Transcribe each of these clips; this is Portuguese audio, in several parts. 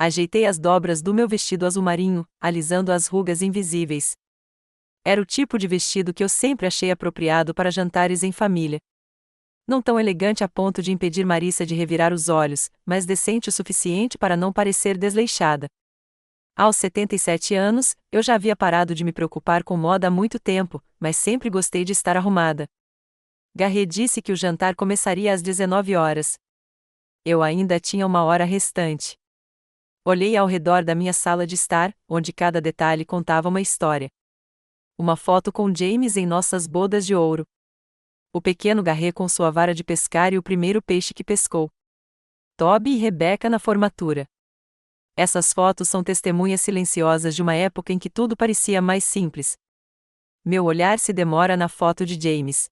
Ajeitei as dobras do meu vestido azul marinho, alisando as rugas invisíveis. Era o tipo de vestido que eu sempre achei apropriado para jantares em família. Não tão elegante a ponto de impedir Marissa de revirar os olhos, mas decente o suficiente para não parecer desleixada. Aos 77 anos, eu já havia parado de me preocupar com moda há muito tempo, mas sempre gostei de estar arrumada. Garret disse que o jantar começaria às 19 horas. Eu ainda tinha uma hora restante. Olhei ao redor da minha sala de estar, onde cada detalhe contava uma história. Uma foto com James em nossas bodas de ouro. O pequeno Garret com sua vara de pescar e o primeiro peixe que pescou. Toby e Rebecca na formatura. Essas fotos são testemunhas silenciosas de uma época em que tudo parecia mais simples. Meu olhar se demora na foto de James.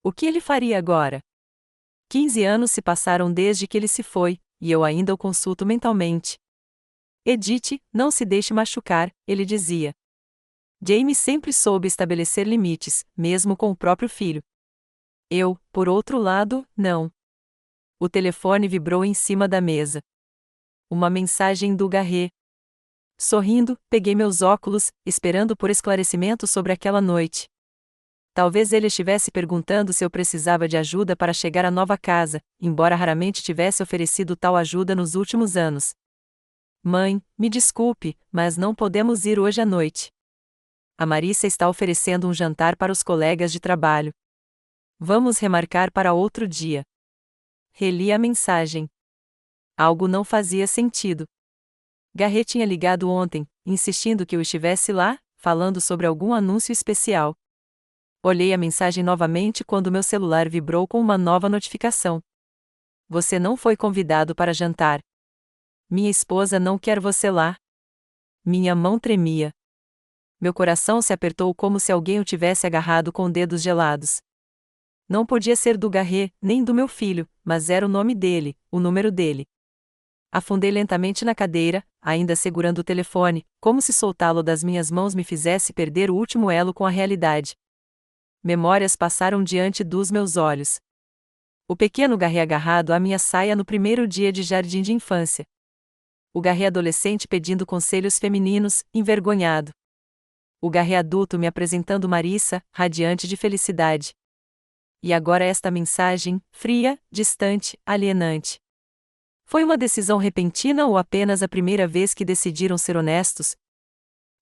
O que ele faria agora? 15 anos se passaram desde que ele se foi, e eu ainda o consulto mentalmente. Edith, não se deixe machucar, ele dizia. James sempre soube estabelecer limites, mesmo com o próprio filho. Eu, por outro lado, não. O telefone vibrou em cima da mesa. Uma mensagem do Garret. Sorrindo, peguei meus óculos, esperando por esclarecimento sobre aquela noite. Talvez ele estivesse perguntando se eu precisava de ajuda para chegar à nova casa, embora raramente tivesse oferecido tal ajuda nos últimos anos. Mãe, me desculpe, mas não podemos ir hoje à noite. A Marissa está oferecendo um jantar para os colegas de trabalho. Vamos remarcar para outro dia. Reli a mensagem. Algo não fazia sentido. Garret tinha ligado ontem, insistindo que eu estivesse lá, falando sobre algum anúncio especial. Olhei a mensagem novamente quando meu celular vibrou com uma nova notificação. Você não foi convidado para jantar. Minha esposa não quer você lá. Minha mão tremia. Meu coração se apertou como se alguém o tivesse agarrado com dedos gelados. Não podia ser do Garret, nem do meu filho, mas era o nome dele, o número dele. Afundei lentamente na cadeira, ainda segurando o telefone, como se soltá-lo das minhas mãos me fizesse perder o último elo com a realidade. Memórias passaram diante dos meus olhos. O pequeno Garret agarrado à minha saia no primeiro dia de jardim de infância. O Garret adolescente pedindo conselhos femininos, envergonhado. O Garret adulto me apresentando Marissa, radiante de felicidade. E agora esta mensagem, fria, distante, alienante. Foi uma decisão repentina ou apenas a primeira vez que decidiram ser honestos?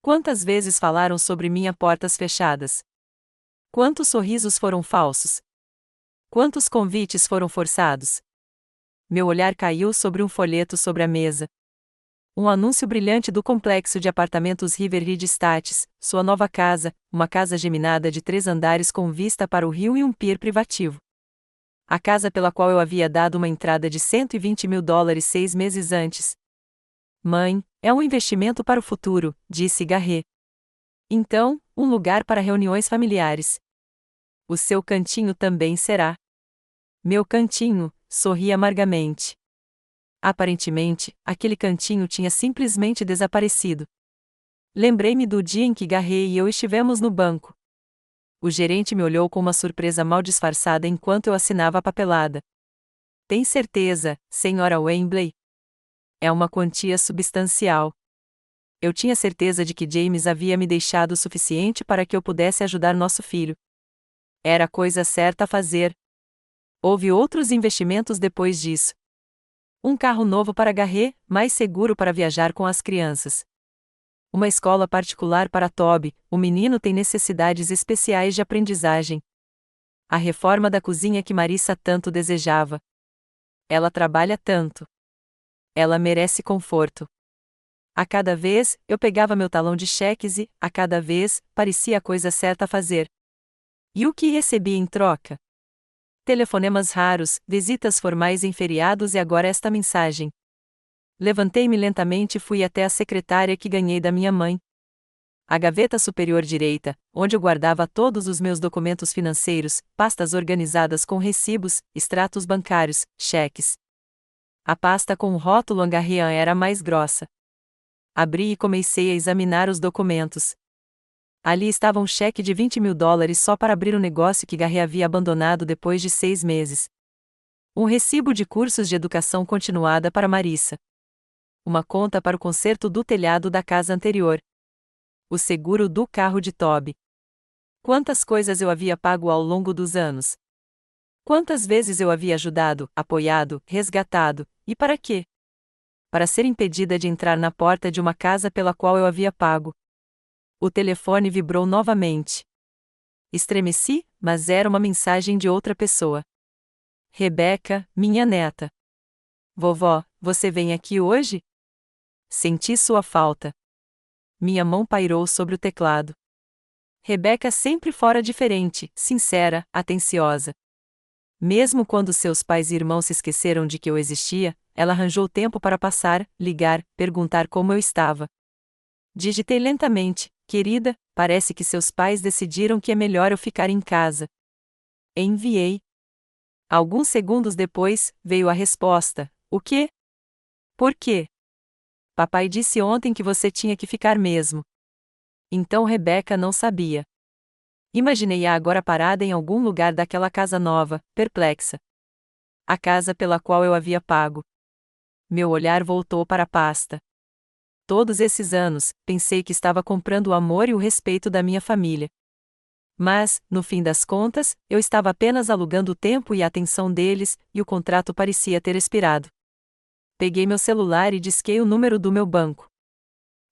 Quantas vezes falaram sobre mim a portas fechadas? Quantos sorrisos foram falsos? Quantos convites foram forçados? Meu olhar caiu sobre um folheto sobre a mesa. Um anúncio brilhante do complexo de apartamentos Riverhead Estates, sua nova casa, uma casa geminada de 3 andares com vista para o rio e um pier privativo. A casa pela qual eu havia dado uma entrada de $120 mil 6 meses antes. Mãe, é um investimento para o futuro, disse Garret. Então, um lugar para reuniões familiares. O seu cantinho também será. Meu cantinho, sorri amargamente. Aparentemente, aquele cantinho tinha simplesmente desaparecido. Lembrei-me do dia em que Garret e eu estivemos no banco. O gerente me olhou com uma surpresa mal disfarçada enquanto eu assinava a papelada. Tem certeza, senhora Wembley? É uma quantia substancial. Eu tinha certeza de que James havia me deixado o suficiente para que eu pudesse ajudar nosso filho. Era a coisa certa a fazer. Houve outros investimentos depois disso. Um carro novo para Garret, mais seguro para viajar com as crianças. Uma escola particular para Toby, o menino tem necessidades especiais de aprendizagem. A reforma da cozinha que Marissa tanto desejava. Ela trabalha tanto. Ela merece conforto. A cada vez, eu pegava meu talão de cheques e, a cada vez, parecia a coisa certa a fazer. E o que recebi em troca? Telefonemas raros, visitas formais em feriados e agora esta mensagem. Levantei-me lentamente e fui até a secretária que ganhei da minha mãe. A gaveta superior direita, onde eu guardava todos os meus documentos financeiros, pastas organizadas com recibos, extratos bancários, cheques. A pasta com o rótulo Angarrian era mais grossa. Abri e comecei a examinar os documentos. Ali estava um cheque de $20 mil só para abrir o negócio que Garret havia abandonado depois de 6 meses. Um recibo de cursos de educação continuada para Marissa. Uma conta para o conserto do telhado da casa anterior. O seguro do carro de Toby. Quantas coisas eu havia pago ao longo dos anos? Quantas vezes eu havia ajudado, apoiado, resgatado, e para quê? Para ser impedida de entrar na porta de uma casa pela qual eu havia pago. O telefone vibrou novamente. Estremeci, mas era uma mensagem de outra pessoa. Rebeca, minha neta. Vovó, você vem aqui hoje? Senti sua falta. Minha mão pairou sobre o teclado. Rebeca sempre fora diferente, sincera, atenciosa. Mesmo quando seus pais e irmãos se esqueceram de que eu existia, ela arranjou tempo para passar, ligar, perguntar como eu estava. Digitei lentamente: querida, parece que seus pais decidiram que é melhor eu ficar em casa. Enviei. Alguns segundos depois, veio a resposta: o quê? Por quê? Papai disse ontem que você tinha que ficar mesmo. Então Rebeca não sabia. Imaginei-a agora parada em algum lugar daquela casa nova, perplexa. A casa pela qual eu havia pago. Meu olhar voltou para a pasta. Todos esses anos, pensei que estava comprando o amor e o respeito da minha família. Mas, no fim das contas, eu estava apenas alugando o tempo e a atenção deles, e o contrato parecia ter expirado. Peguei meu celular e disquei o número do meu banco.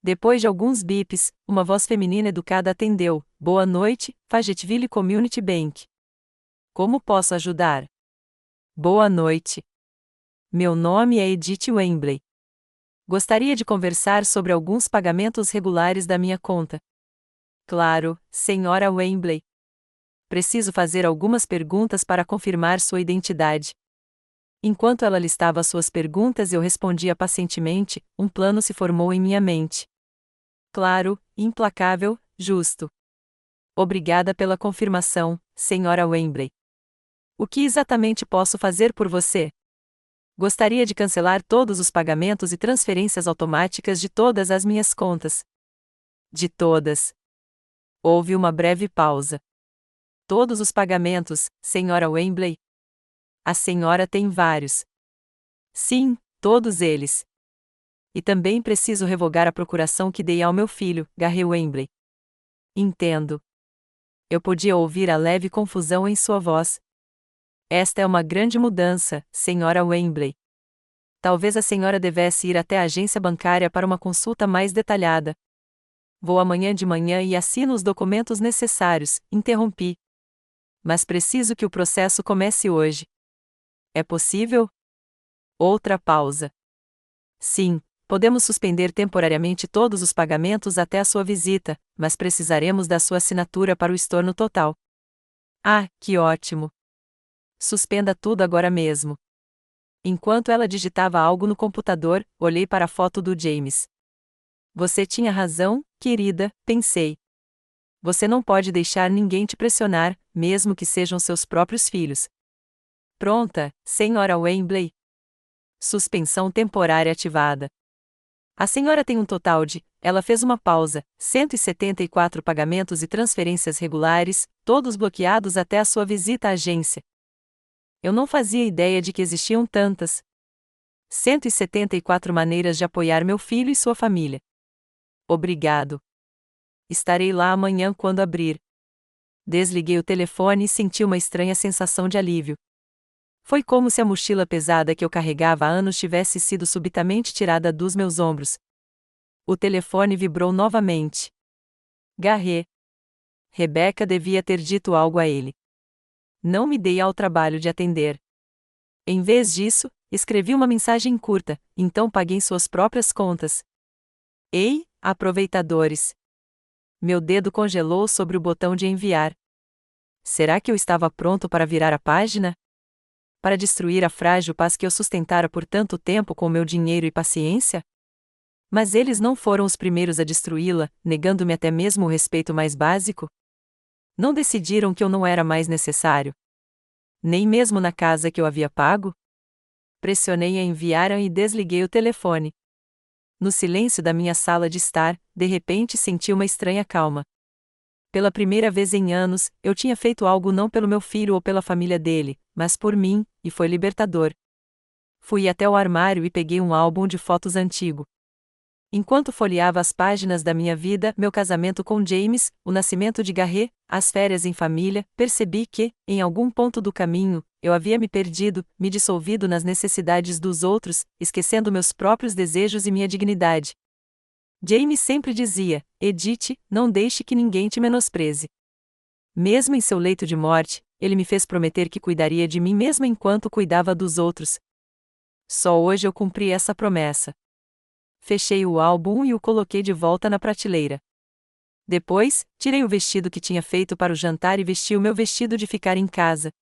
Depois de alguns bips, uma voz feminina educada atendeu: boa noite, Fayetteville Community Bank. Como posso ajudar? Boa noite. Meu nome é Edith Wembley. Gostaria de conversar sobre alguns pagamentos regulares da minha conta. Claro, senhora Wembley. Preciso fazer algumas perguntas para confirmar sua identidade. Enquanto ela listava suas perguntas e eu respondia pacientemente, um plano se formou em minha mente. Claro, implacável, justo. Obrigada pela confirmação, senhora Wembley. O que exatamente posso fazer por você? Gostaria de cancelar todos os pagamentos e transferências automáticas de todas as minhas contas. De todas. Houve uma breve pausa. Todos os pagamentos, senhora Wembley? A senhora tem vários. Sim, todos eles. E também preciso revogar a procuração que dei ao meu filho, Garry Wembley. Entendo. Eu podia ouvir a leve confusão em sua voz. Esta é uma grande mudança, senhora Wembley. Talvez a senhora devesse ir até a agência bancária para uma consulta mais detalhada. Vou amanhã de manhã e assino os documentos necessários, interrompi. Mas preciso que o processo comece hoje. É possível? Outra pausa. Sim, podemos suspender temporariamente todos os pagamentos até a sua visita, mas precisaremos da sua assinatura para o estorno total. Ah, que ótimo! Suspenda tudo agora mesmo. Enquanto ela digitava algo no computador, olhei para a foto do James. Você tinha razão, querida, pensei. Você não pode deixar ninguém te pressionar, mesmo que sejam seus próprios filhos. Pronta, senhora Wembley. Suspensão temporária ativada. A senhora tem um total de, ela fez uma pausa, 174 pagamentos e transferências regulares, todos bloqueados até a sua visita à agência. Eu não fazia ideia de que existiam tantas. 174 maneiras de apoiar meu filho e sua família. Obrigado. Estarei lá amanhã quando abrir. Desliguei o telefone e senti uma estranha sensação de alívio. Foi como se a mochila pesada que eu carregava há anos tivesse sido subitamente tirada dos meus ombros. O telefone vibrou novamente. Garré. Rebeca devia ter dito algo a ele. Não me dei ao trabalho de atender. Em vez disso, escrevi uma mensagem curta, então paguei suas próprias contas. Ei, aproveitadores! Meu dedo congelou sobre o botão de enviar. Será que eu estava pronto para virar a página? Para destruir a frágil paz que eu sustentara por tanto tempo com meu dinheiro e paciência? Mas eles não foram os primeiros a destruí-la, negando-me até mesmo o respeito mais básico? Não decidiram que eu não era mais necessário? Nem mesmo na casa que eu havia pago? Pressionei a enviar e desliguei o telefone. No silêncio da minha sala de estar, de repente senti uma estranha calma. Pela primeira vez em anos, eu tinha feito algo não pelo meu filho ou pela família dele, mas por mim, e foi libertador. Fui até o armário e peguei um álbum de fotos antigo. Enquanto folheava as páginas da minha vida, meu casamento com James, o nascimento de Garrett, as férias em família, percebi que, em algum ponto do caminho, eu havia me perdido, me dissolvido nas necessidades dos outros, esquecendo meus próprios desejos e minha dignidade. James sempre dizia: Edith, não deixe que ninguém te menospreze. Mesmo em seu leito de morte, ele me fez prometer que cuidaria de mim mesmo enquanto cuidava dos outros. Só hoje eu cumpri essa promessa. Fechei o álbum e o coloquei de volta na prateleira. Depois, tirei o vestido que tinha feito para o jantar e vesti o meu vestido de ficar em casa.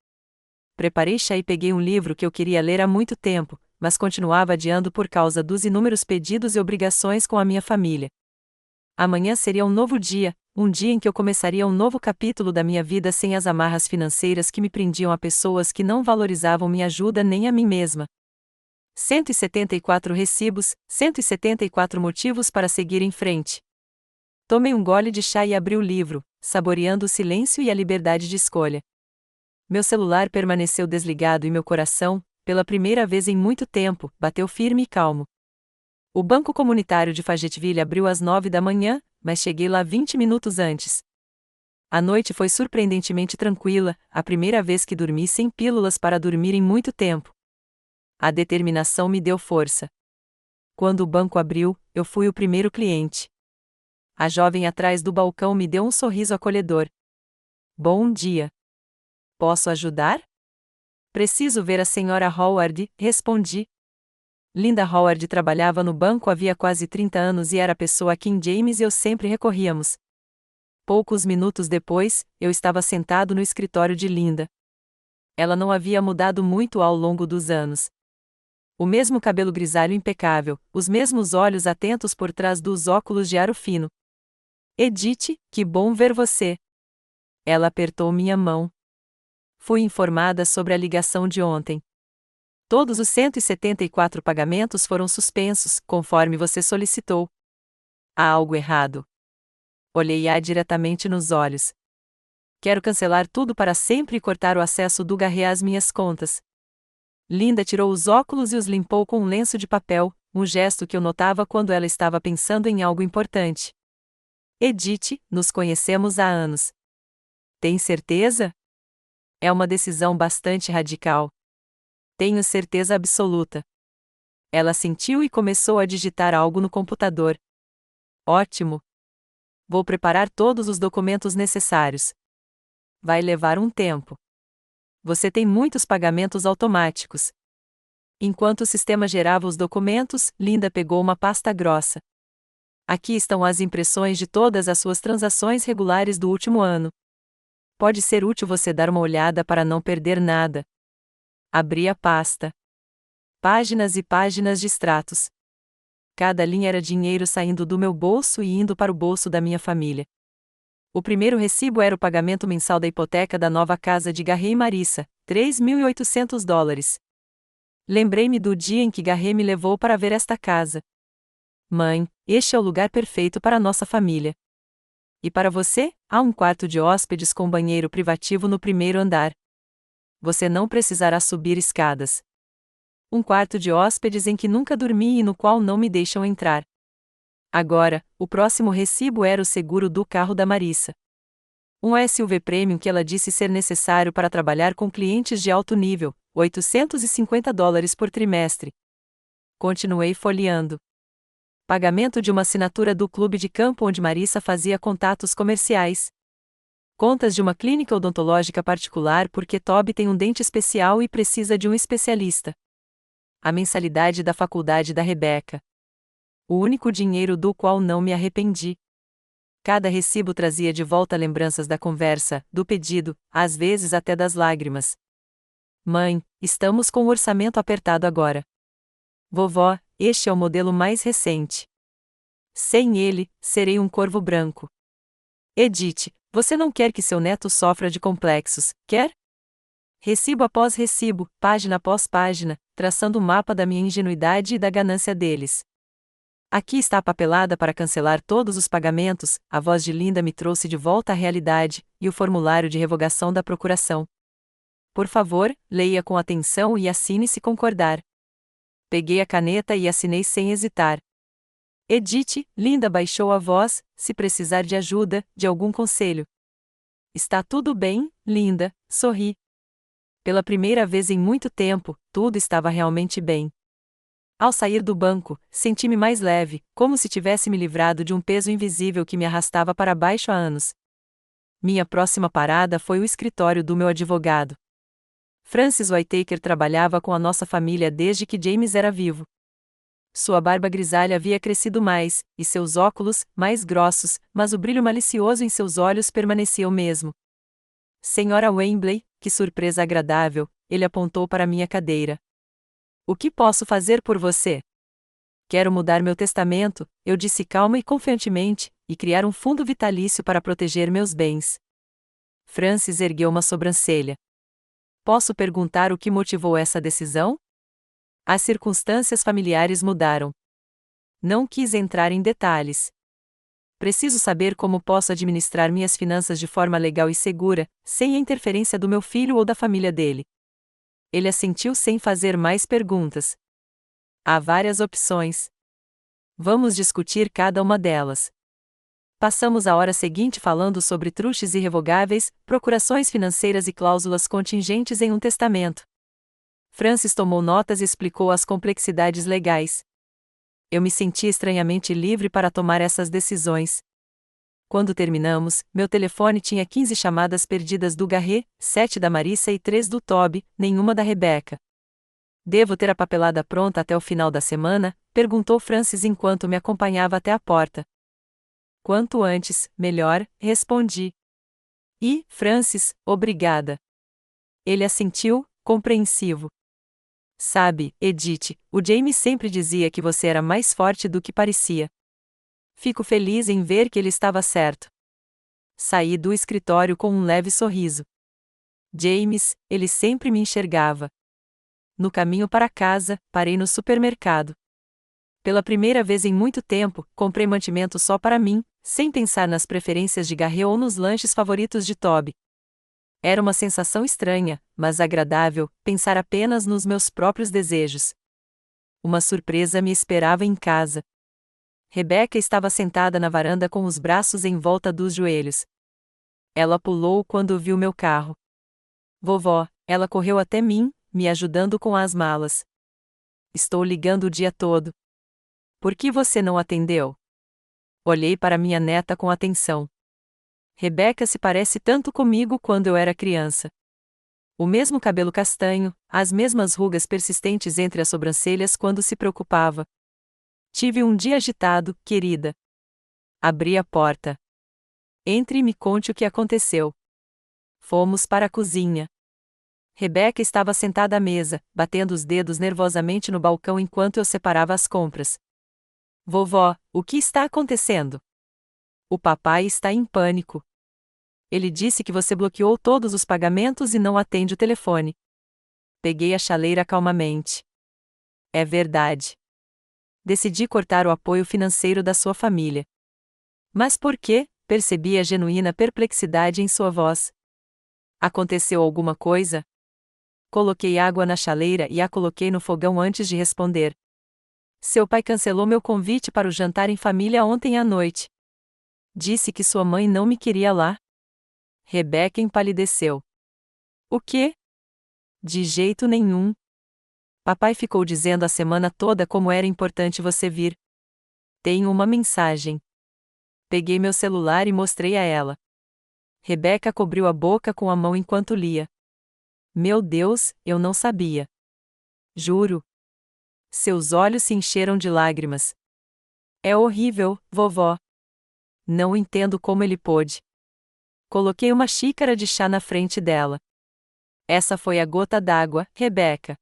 Preparei chá e peguei um livro que eu queria ler há muito tempo, mas continuava adiando por causa dos inúmeros pedidos e obrigações com a minha família. Amanhã seria um novo dia, um dia em que eu começaria um novo capítulo da minha vida sem as amarras financeiras que me prendiam a pessoas que não valorizavam minha ajuda nem a mim mesma. 174 recibos, 174 motivos para seguir em frente. Tomei um gole de chá e abri o livro, saboreando o silêncio e a liberdade de escolha. Meu celular permaneceu desligado e meu coração, pela primeira vez em muito tempo, bateu firme e calmo. O Banco Comunitário de Fayetteville abriu às 9 da manhã, mas cheguei lá 20 minutos antes. A noite foi surpreendentemente tranquila, a primeira vez que dormi sem pílulas para dormir em muito tempo. A determinação me deu força. Quando o banco abriu, eu fui o primeiro cliente. A jovem atrás do balcão me deu um sorriso acolhedor. Bom dia. Posso ajudar? Preciso ver a senhora Howard, respondi. Linda Howard trabalhava no banco havia quase 30 anos e era a pessoa a quem James e eu sempre recorríamos. Poucos minutos depois, eu estava sentado no escritório de Linda. Ela não havia mudado muito ao longo dos anos. O mesmo cabelo grisalho impecável, os mesmos olhos atentos por trás dos óculos de aro fino. Edith, que bom ver você. Ela apertou minha mão. Fui informada sobre a ligação de ontem. Todos os 174 pagamentos foram suspensos, conforme você solicitou. Há algo errado. Olhei-a diretamente nos olhos. Quero cancelar tudo para sempre e cortar o acesso do Garrett às minhas contas. Linda tirou os óculos e os limpou com um lenço de papel, um gesto que eu notava quando ela estava pensando em algo importante. Edith, nos conhecemos há anos. Tem certeza? É uma decisão bastante radical. Tenho certeza absoluta. Ela assentiu e começou a digitar algo no computador. Ótimo. Vou preparar todos os documentos necessários. Vai levar um tempo. Você tem muitos pagamentos automáticos. Enquanto o sistema gerava os documentos, Linda pegou uma pasta grossa. Aqui estão as impressões de todas as suas transações regulares do último ano. Pode ser útil você dar uma olhada para não perder nada. Abri a pasta. Páginas e páginas de extratos. Cada linha era dinheiro saindo do meu bolso e indo para o bolso da minha família. O primeiro recibo era o pagamento mensal da hipoteca da nova casa de Garrett e Marissa, $3.800. Lembrei-me do dia em que Garrett me levou para ver esta casa. Mãe, este é o lugar perfeito para nossa família. E para você, há um quarto de hóspedes com banheiro privativo no primeiro andar. Você não precisará subir escadas. Um quarto de hóspedes em que nunca dormi e no qual não me deixam entrar. Agora, o próximo recibo era o seguro do carro da Marissa. Um SUV Premium que ela disse ser necessário para trabalhar com clientes de alto nível, $850 por trimestre. Continuei folheando. Pagamento de uma assinatura do clube de campo onde Marissa fazia contatos comerciais. Contas de uma clínica odontológica particular porque Toby tem um dente especial e precisa de um especialista. A mensalidade da faculdade da Rebeca. O único dinheiro do qual não me arrependi. Cada recibo trazia de volta lembranças da conversa, do pedido, às vezes até das lágrimas. Mãe, estamos com o orçamento apertado agora. Vovó, este é o modelo mais recente. Sem ele, serei um corvo branco. Edith, você não quer que seu neto sofra de complexos, quer? Recibo após recibo, página após página, traçando o mapa da minha ingenuidade e da ganância deles. Aqui está a papelada para cancelar todos os pagamentos, a voz de Linda me trouxe de volta à realidade, e o formulário de revogação da procuração. Por favor, leia com atenção e assine se concordar. Peguei a caneta e assinei sem hesitar. Edith, linda, baixou a voz, se precisar de ajuda, de algum conselho. Está tudo bem, linda, sorri. Pela primeira vez em muito tempo, tudo estava realmente bem. Ao sair do banco, senti-me mais leve, como se tivesse me livrado de um peso invisível que me arrastava para baixo há anos. Minha próxima parada foi o escritório do meu advogado. Francis Whitaker trabalhava com a nossa família desde que James era vivo. Sua barba grisalha havia crescido mais, e seus óculos, mais grossos, mas o brilho malicioso em seus olhos permanecia o mesmo. Senhora Wembley, que surpresa agradável, ele apontou para minha cadeira. O que posso fazer por você? Quero mudar meu testamento, eu disse calma e confiantemente, e criar um fundo vitalício para proteger meus bens. Francis ergueu uma sobrancelha. Posso perguntar o que motivou essa decisão? As circunstâncias familiares mudaram. Não quis entrar em detalhes. Preciso saber como posso administrar minhas finanças de forma legal e segura, sem a interferência do meu filho ou da família dele. Ele assentiu sem fazer mais perguntas. Há várias opções. Vamos discutir cada uma delas. Passamos a hora seguinte falando sobre trustes irrevogáveis, procurações financeiras e cláusulas contingentes em um testamento. Francis tomou notas e explicou as complexidades legais. Eu me senti estranhamente livre para tomar essas decisões. Quando terminamos, meu telefone tinha 15 chamadas perdidas do Garret, 7 da Marissa e 3 do Toby, nenhuma da Rebecca. Devo ter a papelada pronta até o final da semana? Perguntou Francis enquanto me acompanhava até a porta. Quanto antes, melhor, respondi. E, Francis, obrigada. Ele assentiu, compreensivo. Sabe, Edith, o James sempre dizia que você era mais forte do que parecia. Fico feliz em ver que ele estava certo. Saí do escritório com um leve sorriso. James, ele sempre me enxergava. No caminho para casa, parei no supermercado. Pela primeira vez em muito tempo, comprei mantimento só para mim, sem pensar nas preferências de Garret ou nos lanches favoritos de Toby. Era uma sensação estranha, mas agradável, pensar apenas nos meus próprios desejos. Uma surpresa me esperava em casa. Rebecca estava sentada na varanda com os braços em volta dos joelhos. Ela pulou quando viu meu carro. Vovó, ela correu até mim, me ajudando com as malas. Estou ligando o dia todo. Por que você não atendeu? Olhei para minha neta com atenção. Rebecca se parece tanto comigo quando eu era criança. O mesmo cabelo castanho, as mesmas rugas persistentes entre as sobrancelhas quando se preocupava. Tive um dia agitado, querida. Abri a porta. Entre e me conte o que aconteceu. Fomos para a cozinha. Rebecca estava sentada à mesa, batendo os dedos nervosamente no balcão enquanto eu separava as compras. Vovó, o que está acontecendo? O papai está em pânico. Ele disse que você bloqueou todos os pagamentos e não atende o telefone. Peguei a chaleira calmamente. É verdade. Decidi cortar o apoio financeiro da sua família. Mas por quê? Percebi a genuína perplexidade em sua voz. Aconteceu alguma coisa? Coloquei água na chaleira e a coloquei no fogão antes de responder. Seu pai cancelou meu convite para o jantar em família ontem à noite. Disse que sua mãe não me queria lá. Rebecca empalideceu. O quê? De jeito nenhum. Papai ficou dizendo a semana toda como era importante você vir. Tenho uma mensagem. Peguei meu celular e mostrei a ela. Rebecca cobriu a boca com a mão enquanto lia. Meu Deus, eu não sabia. Juro. Seus olhos se encheram de lágrimas. É horrível, vovó. Não entendo como ele pôde. Coloquei uma xícara de chá na frente dela. Essa foi a gota d'água, Rebecca.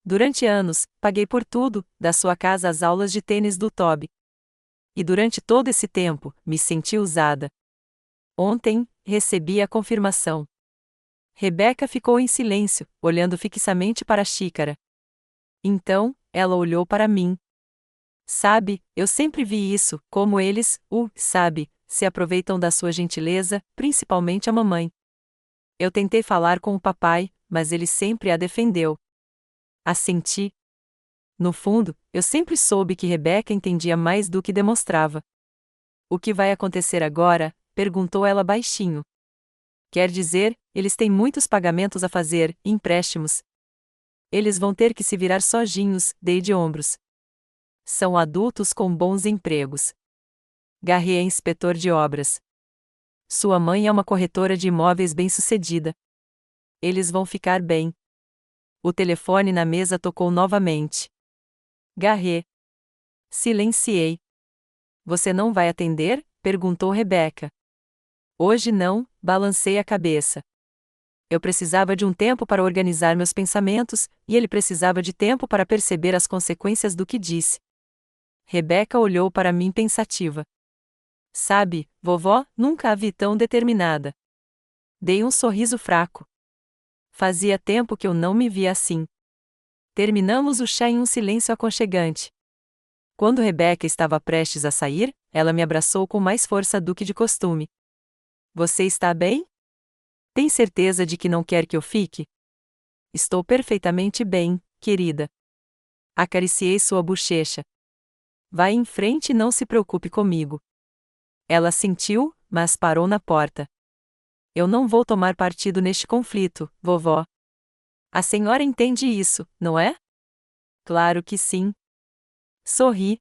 Durante anos, paguei por tudo, da sua casa às aulas de tênis do Toby. E durante todo esse tempo, me senti usada. Ontem, recebi a confirmação. Rebecca ficou em silêncio, olhando fixamente para a xícara. Então, ela olhou para mim. Sabe, eu sempre vi isso, como eles, sabe, se aproveitam da sua gentileza, principalmente a mamãe. Eu tentei falar com o papai, mas ele sempre a defendeu. Assenti. No fundo, eu sempre soube que Rebeca entendia mais do que demonstrava. O que vai acontecer agora? Perguntou ela baixinho. Quer dizer, eles têm muitos pagamentos a fazer, empréstimos. Eles vão ter que se virar sozinhos, dei de ombros. São adultos com bons empregos. Garré é inspetor de obras. Sua mãe é uma corretora de imóveis bem-sucedida. Eles vão ficar bem. O telefone na mesa tocou novamente. Garré. Silenciei. Você não vai atender? Perguntou Rebeca. Hoje não, balancei a cabeça. Eu precisava de um tempo para organizar meus pensamentos, e ele precisava de tempo para perceber as consequências do que disse. Rebeca olhou para mim pensativa. Sabe, vovó, nunca a vi tão determinada. Dei um sorriso fraco. Fazia tempo que eu não me via assim. Terminamos o chá em um silêncio aconchegante. Quando Rebeca estava prestes a sair, ela me abraçou com mais força do que de costume. Você está bem? Tem certeza de que não quer que eu fique? Estou perfeitamente bem, querida. Acariciei sua bochecha. Vá em frente e não se preocupe comigo. Ela sentiu, mas parou na porta. Eu não vou tomar partido neste conflito, vovó. A senhora entende isso, não é? Claro que sim. Sorri.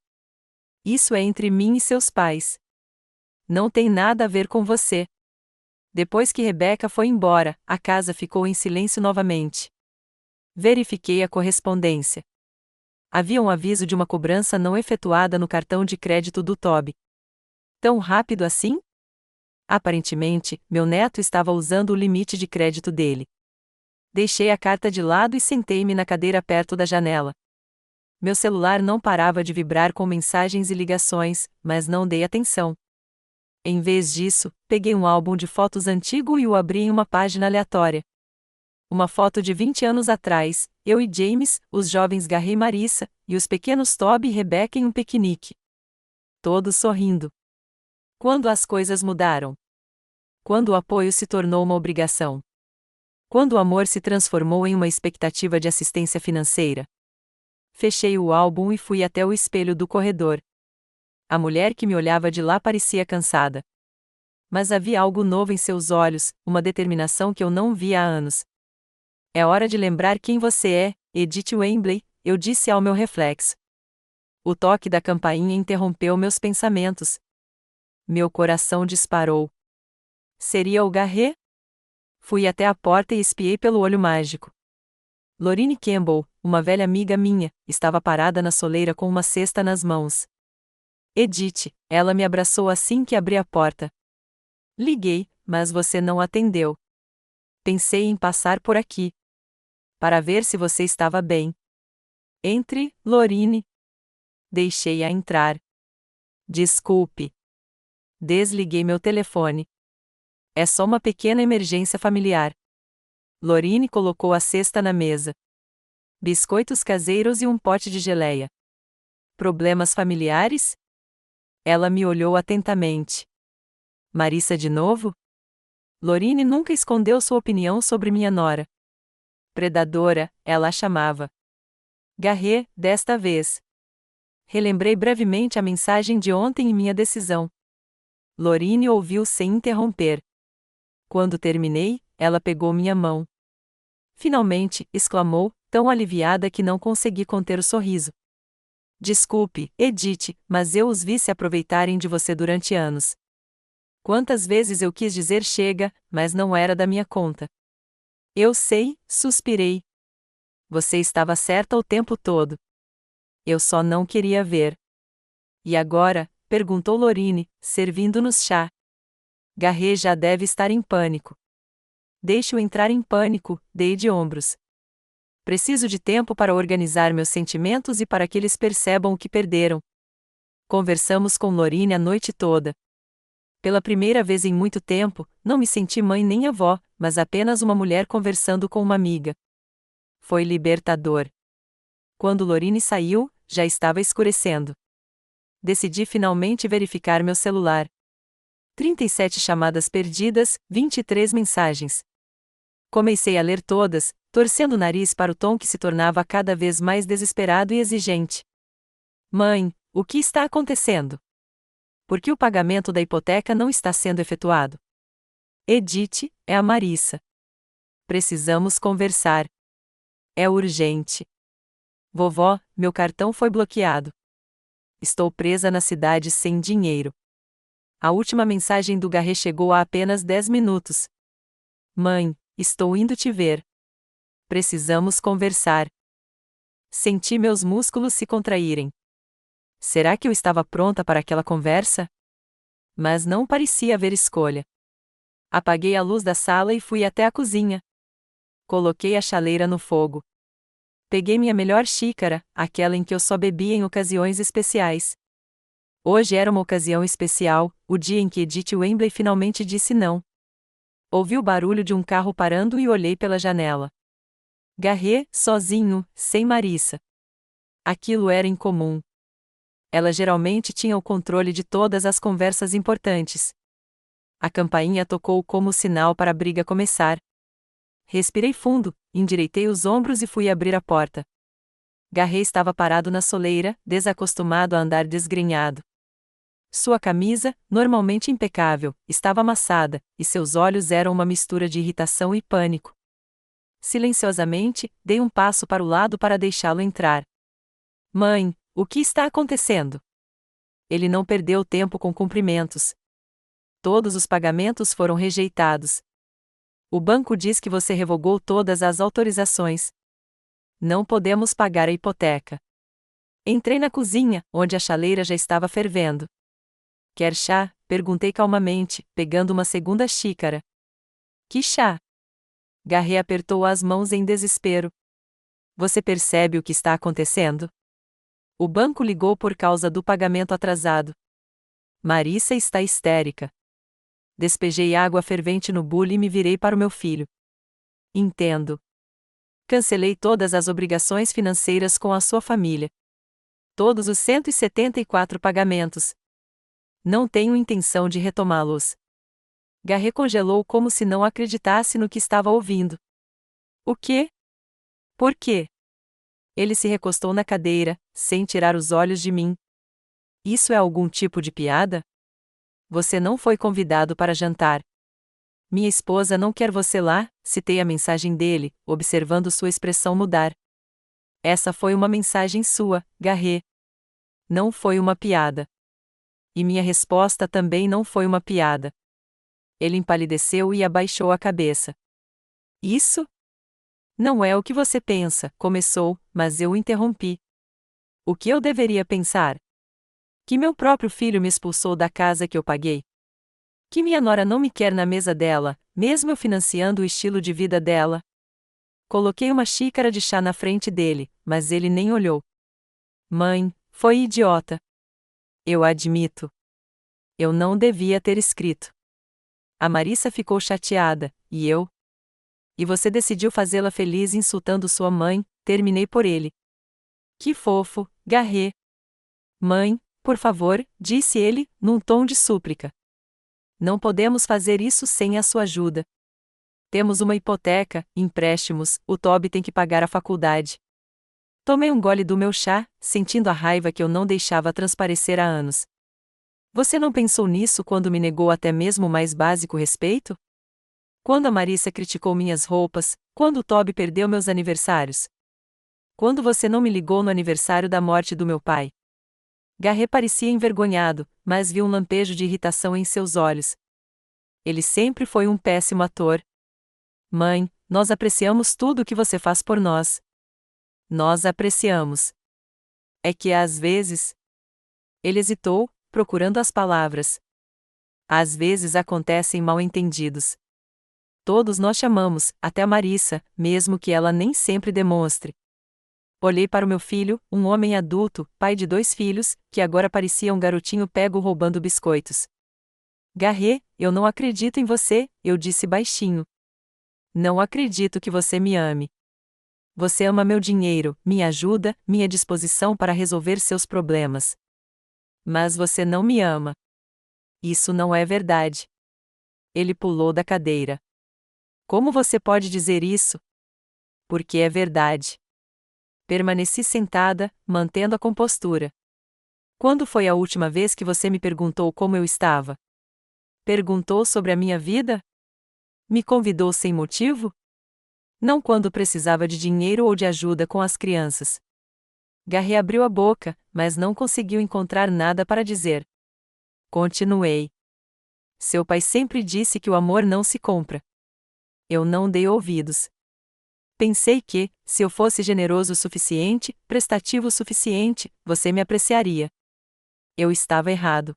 Isso é entre mim e seus pais. Não tem nada a ver com você. Depois que Rebeca foi embora, a casa ficou em silêncio novamente. Verifiquei a correspondência. Havia um aviso de uma cobrança não efetuada no cartão de crédito do Toby. Tão rápido assim? Aparentemente, meu neto estava usando o limite de crédito dele. Deixei a carta de lado e sentei-me na cadeira perto da janela. Meu celular não parava de vibrar com mensagens e ligações, mas não dei atenção. Em vez disso, peguei um álbum de fotos antigo e o abri em uma página aleatória. Uma foto de 20 anos atrás, eu e James, os jovens Garré e Marissa, e os pequenos Toby e Rebeca em um piquenique. Todos sorrindo. Quando as coisas mudaram? Quando o apoio se tornou uma obrigação? Quando o amor se transformou em uma expectativa de assistência financeira? Fechei o álbum e fui até o espelho do corredor. A mulher que me olhava de lá parecia cansada. Mas havia algo novo em seus olhos, uma determinação que eu não via há anos. É hora de lembrar quem você é, Edith Wembley, eu disse ao meu reflexo. O toque da campainha interrompeu meus pensamentos. Meu coração disparou. Seria o Garré? Fui até a porta e espiei pelo olho mágico. Lorine Campbell, uma velha amiga minha, estava parada na soleira com uma cesta nas mãos. Edith, ela me abraçou assim que abri a porta. Liguei, mas você não atendeu. Pensei em passar por aqui. Para ver se você estava bem. Entre, Lorine. Deixei-a entrar. Desculpe. Desliguei meu telefone. É só uma pequena emergência familiar. Lorine colocou a cesta na mesa. Biscoitos caseiros e um pote de geleia. Problemas familiares? Ela me olhou atentamente. Marissa de novo? Lorine nunca escondeu sua opinião sobre minha nora. Predadora, ela a chamava. Garré, desta vez. Relembrei brevemente a mensagem de ontem e minha decisão. Lorine ouviu sem interromper. Quando terminei, ela pegou minha mão. Finalmente, exclamou, tão aliviada que não consegui conter o sorriso. Desculpe, Edith, mas eu os vi se aproveitarem de você durante anos. Quantas vezes eu quis dizer chega, mas não era da minha conta. Eu sei, suspirei. Você estava certa o tempo todo. Eu só não queria ver. E agora? Perguntou Lorine, servindo-nos chá. Garré já deve estar em pânico. Deixe-o entrar em pânico, dei de ombros. Preciso de tempo para organizar meus sentimentos e para que eles percebam o que perderam. Conversamos com Lorine a noite toda. Pela primeira vez em muito tempo, não me senti mãe nem avó, mas apenas uma mulher conversando com uma amiga. Foi libertador. Quando Lorine saiu, já estava escurecendo. Decidi finalmente verificar meu celular. 37 chamadas perdidas, 23 mensagens. Comecei a ler todas, torcendo o nariz para o tom que se tornava cada vez mais desesperado e exigente. Mãe, o que está acontecendo? Por que o pagamento da hipoteca não está sendo efetuado? Edith, é a Marissa. Precisamos conversar. É urgente. Vovó, meu cartão foi bloqueado. Estou presa na cidade sem dinheiro. A última mensagem do Garret chegou há apenas 10 minutos. Mãe, estou indo te ver. Precisamos conversar. Senti meus músculos se contraírem. Será que eu estava pronta para aquela conversa? Mas não parecia haver escolha. Apaguei a luz da sala e fui até a cozinha. Coloquei a chaleira no fogo. Peguei minha melhor xícara, aquela em que eu só bebia em ocasiões especiais. Hoje era uma ocasião especial, o dia em que Edith Wembley finalmente disse não. Ouvi o barulho de um carro parando e olhei pela janela. Garret, sozinho, sem Marissa. Aquilo era incomum. Ela geralmente tinha o controle de todas as conversas importantes. A campainha tocou como sinal para a briga começar. Respirei fundo, endireitei os ombros e fui abrir a porta. Garret estava parado na soleira, desacostumado a andar desgrenhado. Sua camisa, normalmente impecável, estava amassada, e seus olhos eram uma mistura de irritação e pânico. Silenciosamente, dei um passo para o lado para deixá-lo entrar. Mãe, o que está acontecendo? Ele não perdeu tempo com cumprimentos. Todos os pagamentos foram rejeitados. O banco diz que você revogou todas as autorizações. Não podemos pagar a hipoteca. Entrei na cozinha, onde a chaleira já estava fervendo. Quer chá? Perguntei calmamente, pegando uma segunda xícara. Que chá? Garret apertou as mãos em desespero. Você percebe o que está acontecendo? O banco ligou por causa do pagamento atrasado. Marissa está histérica. Despejei água fervente no bule e me virei para o meu filho. Entendo. Cancelei todas as obrigações financeiras com a sua família. Todos os 174 pagamentos. Não tenho intenção de retomá-los. Garret congelou como se não acreditasse no que estava ouvindo. O quê? Por quê? Ele se recostou na cadeira, sem tirar os olhos de mim. Isso é algum tipo de piada? Você não foi convidado para jantar. Minha esposa não quer você lá, citei a mensagem dele, observando sua expressão mudar. Essa foi uma mensagem sua, Garret. Não foi uma piada. E minha resposta também não foi uma piada. Ele empalideceu e abaixou a cabeça. Isso? Não é o que você pensa, começou, mas eu o interrompi. O que eu deveria pensar? Que meu próprio filho me expulsou da casa que eu paguei. Que minha nora não me quer na mesa dela, mesmo eu financiando o estilo de vida dela. Coloquei uma xícara de chá na frente dele, mas ele nem olhou. Mãe, foi idiota. Eu admito. Eu não devia ter escrito. A Marissa ficou chateada, e eu? E você decidiu fazê-la feliz insultando sua mãe, terminei por ele. Que fofo, Garret. Mãe, por favor, disse ele, num tom de súplica. Não podemos fazer isso sem a sua ajuda. Temos uma hipoteca, empréstimos, o Toby tem que pagar a faculdade. Tomei um gole do meu chá, sentindo a raiva que eu não deixava transparecer há anos. Você não pensou nisso quando me negou até mesmo o mais básico respeito? Quando a Marissa criticou minhas roupas, quando o Toby perdeu meus aniversários? Quando você não me ligou no aniversário da morte do meu pai? Garret parecia envergonhado, mas vi um lampejo de irritação em seus olhos. Ele sempre foi um péssimo ator. Mãe, nós apreciamos tudo o que você faz por nós. Nós apreciamos. É que às vezes... Ele hesitou, procurando as palavras. Às vezes acontecem mal-entendidos. Todos nós chamamos, até a Marissa, mesmo que ela nem sempre demonstre. Olhei para o meu filho, um homem adulto, pai de 2 filhos, que agora parecia um garotinho pego roubando biscoitos. Garret, eu não acredito em você, eu disse baixinho. Não acredito que você me ame. Você ama meu dinheiro, minha ajuda, minha disposição para resolver seus problemas. Mas você não me ama. Isso não é verdade. Ele pulou da cadeira. Como você pode dizer isso? porque é verdade. Permaneci sentada, mantendo a compostura. Quando foi a última vez que você me perguntou como eu estava? Perguntou sobre a minha vida? Me convidou sem motivo? Não quando precisava de dinheiro ou de ajuda com as crianças. Garrett abriu a boca, mas não conseguiu encontrar nada para dizer. Continuei. Seu pai sempre disse que o amor não se compra. Eu não dei ouvidos. Pensei que, se eu fosse generoso o suficiente, prestativo o suficiente, você me apreciaria. Eu estava errado.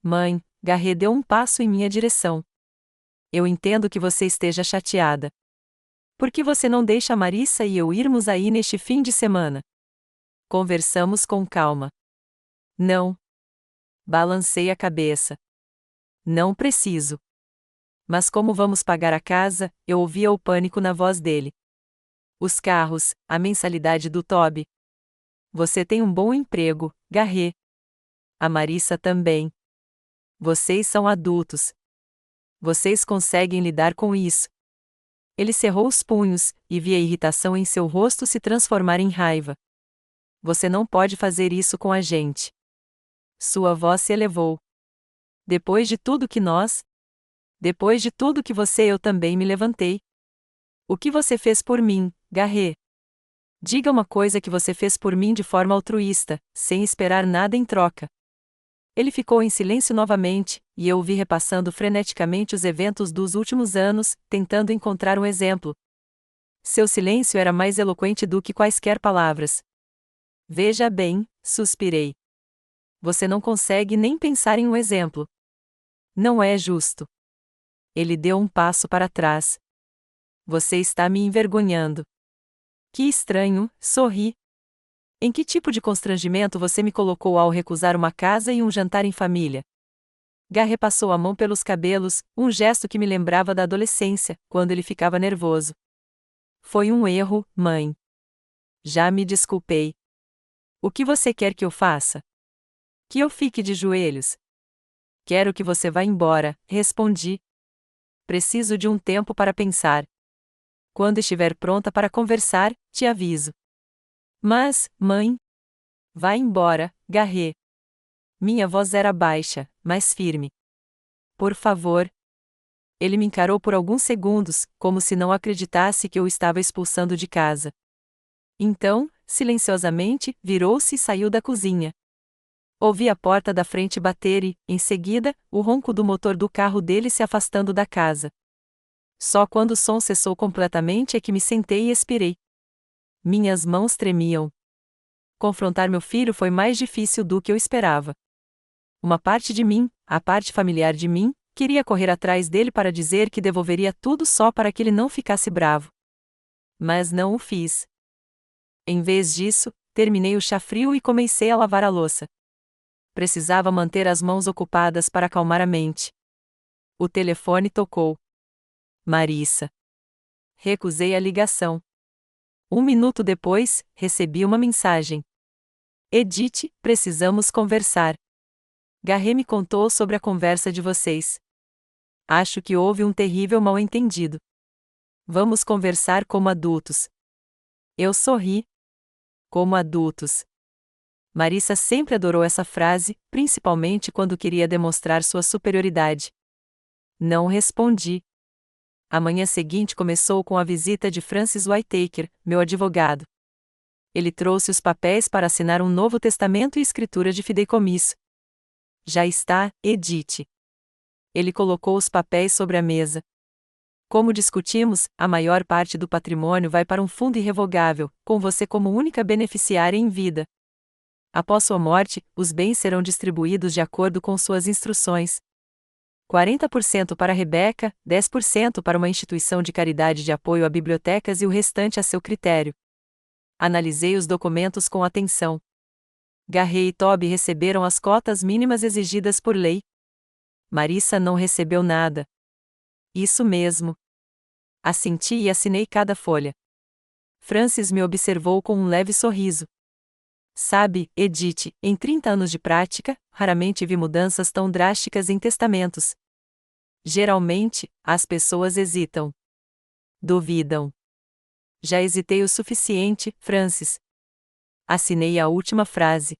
Mãe, Garrett deu um passo em minha direção. Eu entendo que você esteja chateada. Por que você não deixa Marissa e eu irmos aí neste fim de semana? Conversamos com calma. Não. Balancei a cabeça. Não preciso. Mas como vamos pagar a casa? Eu ouvia o pânico na voz dele. Os carros, a mensalidade do Toby. Você tem um bom emprego, Garrett. A Marissa também. Vocês são adultos. Vocês conseguem lidar com isso. Ele cerrou os punhos, e vi a irritação em seu rosto se transformar em raiva. Você não pode fazer isso com a gente. Sua voz se elevou. Depois de tudo que nós... Depois de tudo que você eu também me levantei. O que você fez por mim, Garrett? Diga uma coisa que você fez por mim de forma altruísta, sem esperar nada em troca. Ele ficou em silêncio novamente, e eu o vi repassando freneticamente os eventos dos últimos anos, tentando encontrar um exemplo. Seu silêncio era mais eloquente do que quaisquer palavras. Veja bem, suspirei. Você não consegue nem pensar em um exemplo. Não é justo. Ele deu um passo para trás. Você está me envergonhando. Que estranho, sorri. Em que tipo de constrangimento você me colocou ao recusar uma casa e um jantar em família? Garrett passou a mão pelos cabelos, um gesto que me lembrava da adolescência, quando ele ficava nervoso. Foi um erro, mãe. Já me desculpei. O que você quer que eu faça? Que eu fique de joelhos? Quero que você vá embora, respondi. Preciso de um tempo para pensar. Quando estiver pronta para conversar, te aviso. Mas, mãe... Vá embora, Garrett. Minha voz era baixa, mas firme. Por favor. Ele me encarou por alguns segundos, como se não acreditasse que eu estava expulsando de casa. Então, silenciosamente, virou-se e saiu da cozinha. Ouvi a porta da frente bater e, em seguida, o ronco do motor do carro dele se afastando da casa. Só quando o som cessou completamente é que me sentei e expirei. Minhas mãos tremiam. Confrontar meu filho foi mais difícil do que eu esperava. Uma parte de mim, a parte familiar de mim, queria correr atrás dele para dizer que devolveria tudo só para que ele não ficasse bravo. Mas não o fiz. Em vez disso, terminei o chá frio e comecei a lavar a louça. Precisava manter as mãos ocupadas para acalmar a mente. O telefone tocou. Marissa. Recusei a ligação. 1 minuto depois, recebi uma mensagem. Edith, precisamos conversar. Garrett me contou sobre a conversa de vocês. Acho que houve um terrível mal-entendido. Vamos conversar como adultos. Eu sorri. Como adultos. Marissa sempre adorou essa frase, principalmente quando queria demonstrar sua superioridade. Não respondi. A manhã seguinte começou com a visita de Francis Whitaker, meu advogado. Ele trouxe os papéis para assinar um novo testamento e escritura de fideicomisso. Já está, Edith. Ele colocou os papéis sobre a mesa. Como discutimos, a maior parte do patrimônio vai para um fundo irrevogável, com você como única beneficiária em vida. Após sua morte, os bens serão distribuídos de acordo com suas instruções. 40% para Rebecca, 10% para uma instituição de caridade de apoio a bibliotecas e o restante a seu critério. Analisei os documentos com atenção. Garrett e Toby receberam as cotas mínimas exigidas por lei. Marissa não recebeu nada. Isso mesmo. Assenti e assinei cada folha. Francis me observou com um leve sorriso. Sabe, Edith, em 30 anos de prática, raramente vi mudanças tão drásticas em testamentos. Geralmente, as pessoas hesitam. Duvidam. Já hesitei o suficiente, Francis. Assinei a última frase.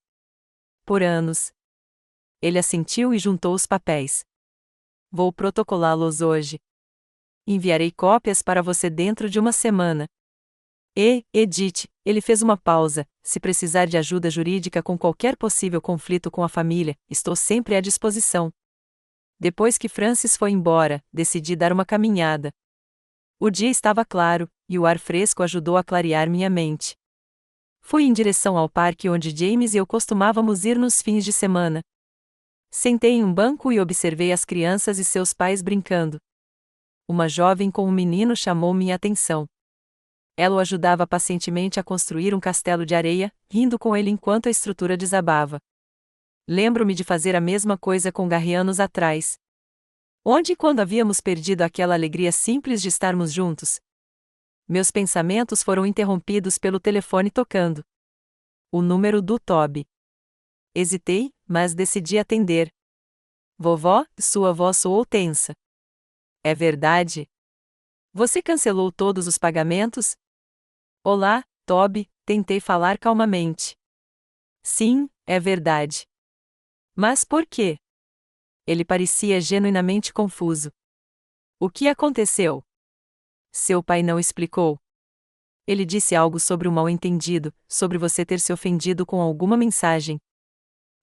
Por anos. Ele assentiu e juntou os papéis. Vou protocolá-los hoje. Enviarei cópias para você dentro de uma semana. Edith, ele fez uma pausa. Se precisar de ajuda jurídica com qualquer possível conflito com a família, estou sempre à disposição. Depois que Francis foi embora, decidi dar uma caminhada. O dia estava claro, e o ar fresco ajudou a clarear minha mente. Fui em direção ao parque onde James e eu costumávamos ir nos fins de semana. Sentei em um banco e observei as crianças e seus pais brincando. Uma jovem com um menino chamou minha atenção. Ela o ajudava pacientemente a construir um castelo de areia, rindo com ele enquanto a estrutura desabava. Lembro-me de fazer a mesma coisa com Garry anos atrás. Onde e quando havíamos perdido aquela alegria simples de estarmos juntos? Meus pensamentos foram interrompidos pelo telefone tocando. O número do Toby. Hesitei, mas decidi atender. Vovó, sua voz soou tensa. É verdade? Você cancelou todos os pagamentos? Olá, Toby, tentei falar calmamente. Sim, é verdade. Mas por quê? Ele parecia genuinamente confuso. O que aconteceu? Seu pai não explicou. Ele disse algo sobre um mal-entendido, sobre você ter se ofendido com alguma mensagem.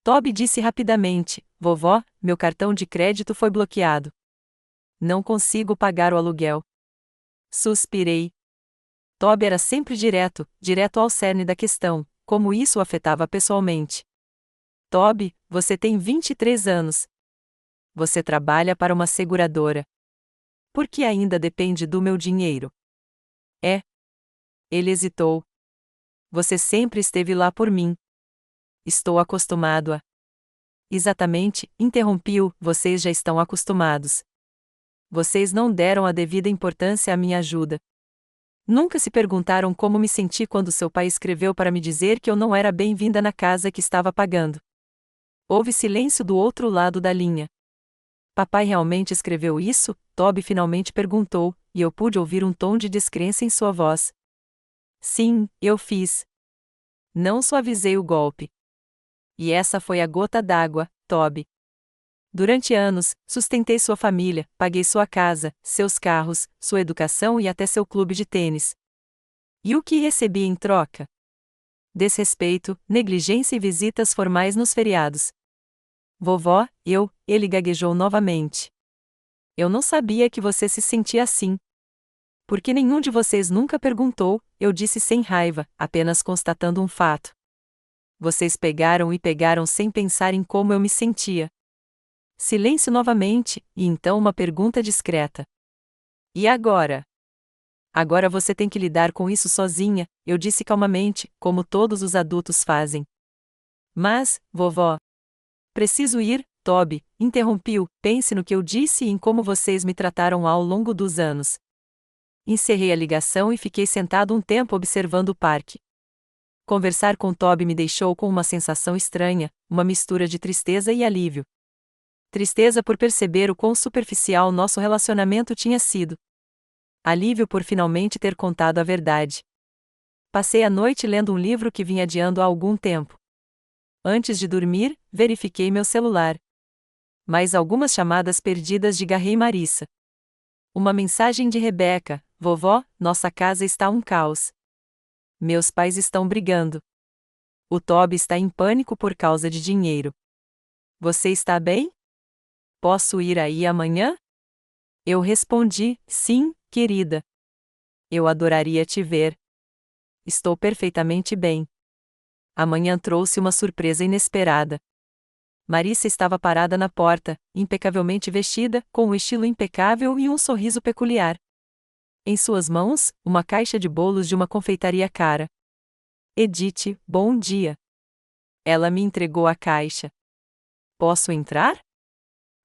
Toby disse rapidamente: Vovó, meu cartão de crédito foi bloqueado. Não consigo pagar o aluguel. Suspirei. Toby era sempre direto ao cerne da questão, como isso o afetava pessoalmente. Toby, você tem 23 anos. Você trabalha para uma seguradora. Por que ainda depende do meu dinheiro? É. Ele hesitou. Você sempre esteve lá por mim. Estou acostumado a. Exatamente, interrompi-o, vocês já estão acostumados. Vocês não deram a devida importância à minha ajuda. Nunca se perguntaram como me senti quando seu pai escreveu para me dizer que eu não era bem-vinda na casa que estava pagando. Houve silêncio do outro lado da linha. Papai realmente escreveu isso? Toby finalmente perguntou, e eu pude ouvir um tom de descrença em sua voz. Sim, eu fiz. Não suavizei o golpe. E essa foi a gota d'água, Toby. Durante anos, sustentei sua família, paguei sua casa, seus carros, sua educação e até seu clube de tênis. E o que recebi em troca? Desrespeito, negligência e visitas formais nos feriados. Vovó, ele gaguejou novamente. Eu não sabia que você se sentia assim. Porque nenhum de vocês nunca perguntou, eu disse sem raiva, apenas constatando um fato. Vocês pegaram sem pensar em como eu me sentia. Silêncio novamente, e então uma pergunta discreta. E agora? Agora você tem que lidar com isso sozinha, eu disse calmamente, como todos os adultos fazem. Mas, vovó. Preciso ir, Toby, interrompi-o, pense no que eu disse e em como vocês me trataram ao longo dos anos. Encerrei a ligação e fiquei sentado um tempo observando o parque. Conversar com Toby me deixou com uma sensação estranha, uma mistura de tristeza e alívio. Tristeza por perceber o quão superficial nosso relacionamento tinha sido. Alívio por finalmente ter contado a verdade. Passei a noite lendo um livro que vinha adiando há algum tempo. Antes de dormir, verifiquei meu celular. Mais algumas chamadas perdidas de Garry e Marissa. Uma mensagem de Rebecca: Vovó, nossa casa está um caos. Meus pais estão brigando. O Toby está em pânico por causa de dinheiro. Você está bem? Posso ir aí amanhã? Eu respondi: sim, querida. Eu adoraria te ver. Estou perfeitamente bem. Amanhã trouxe uma surpresa inesperada. Marissa estava parada na porta, impecavelmente vestida, com um estilo impecável e um sorriso peculiar. Em suas mãos, uma caixa de bolos de uma confeitaria cara. Edith, bom dia. Ela me entregou a caixa. Posso entrar?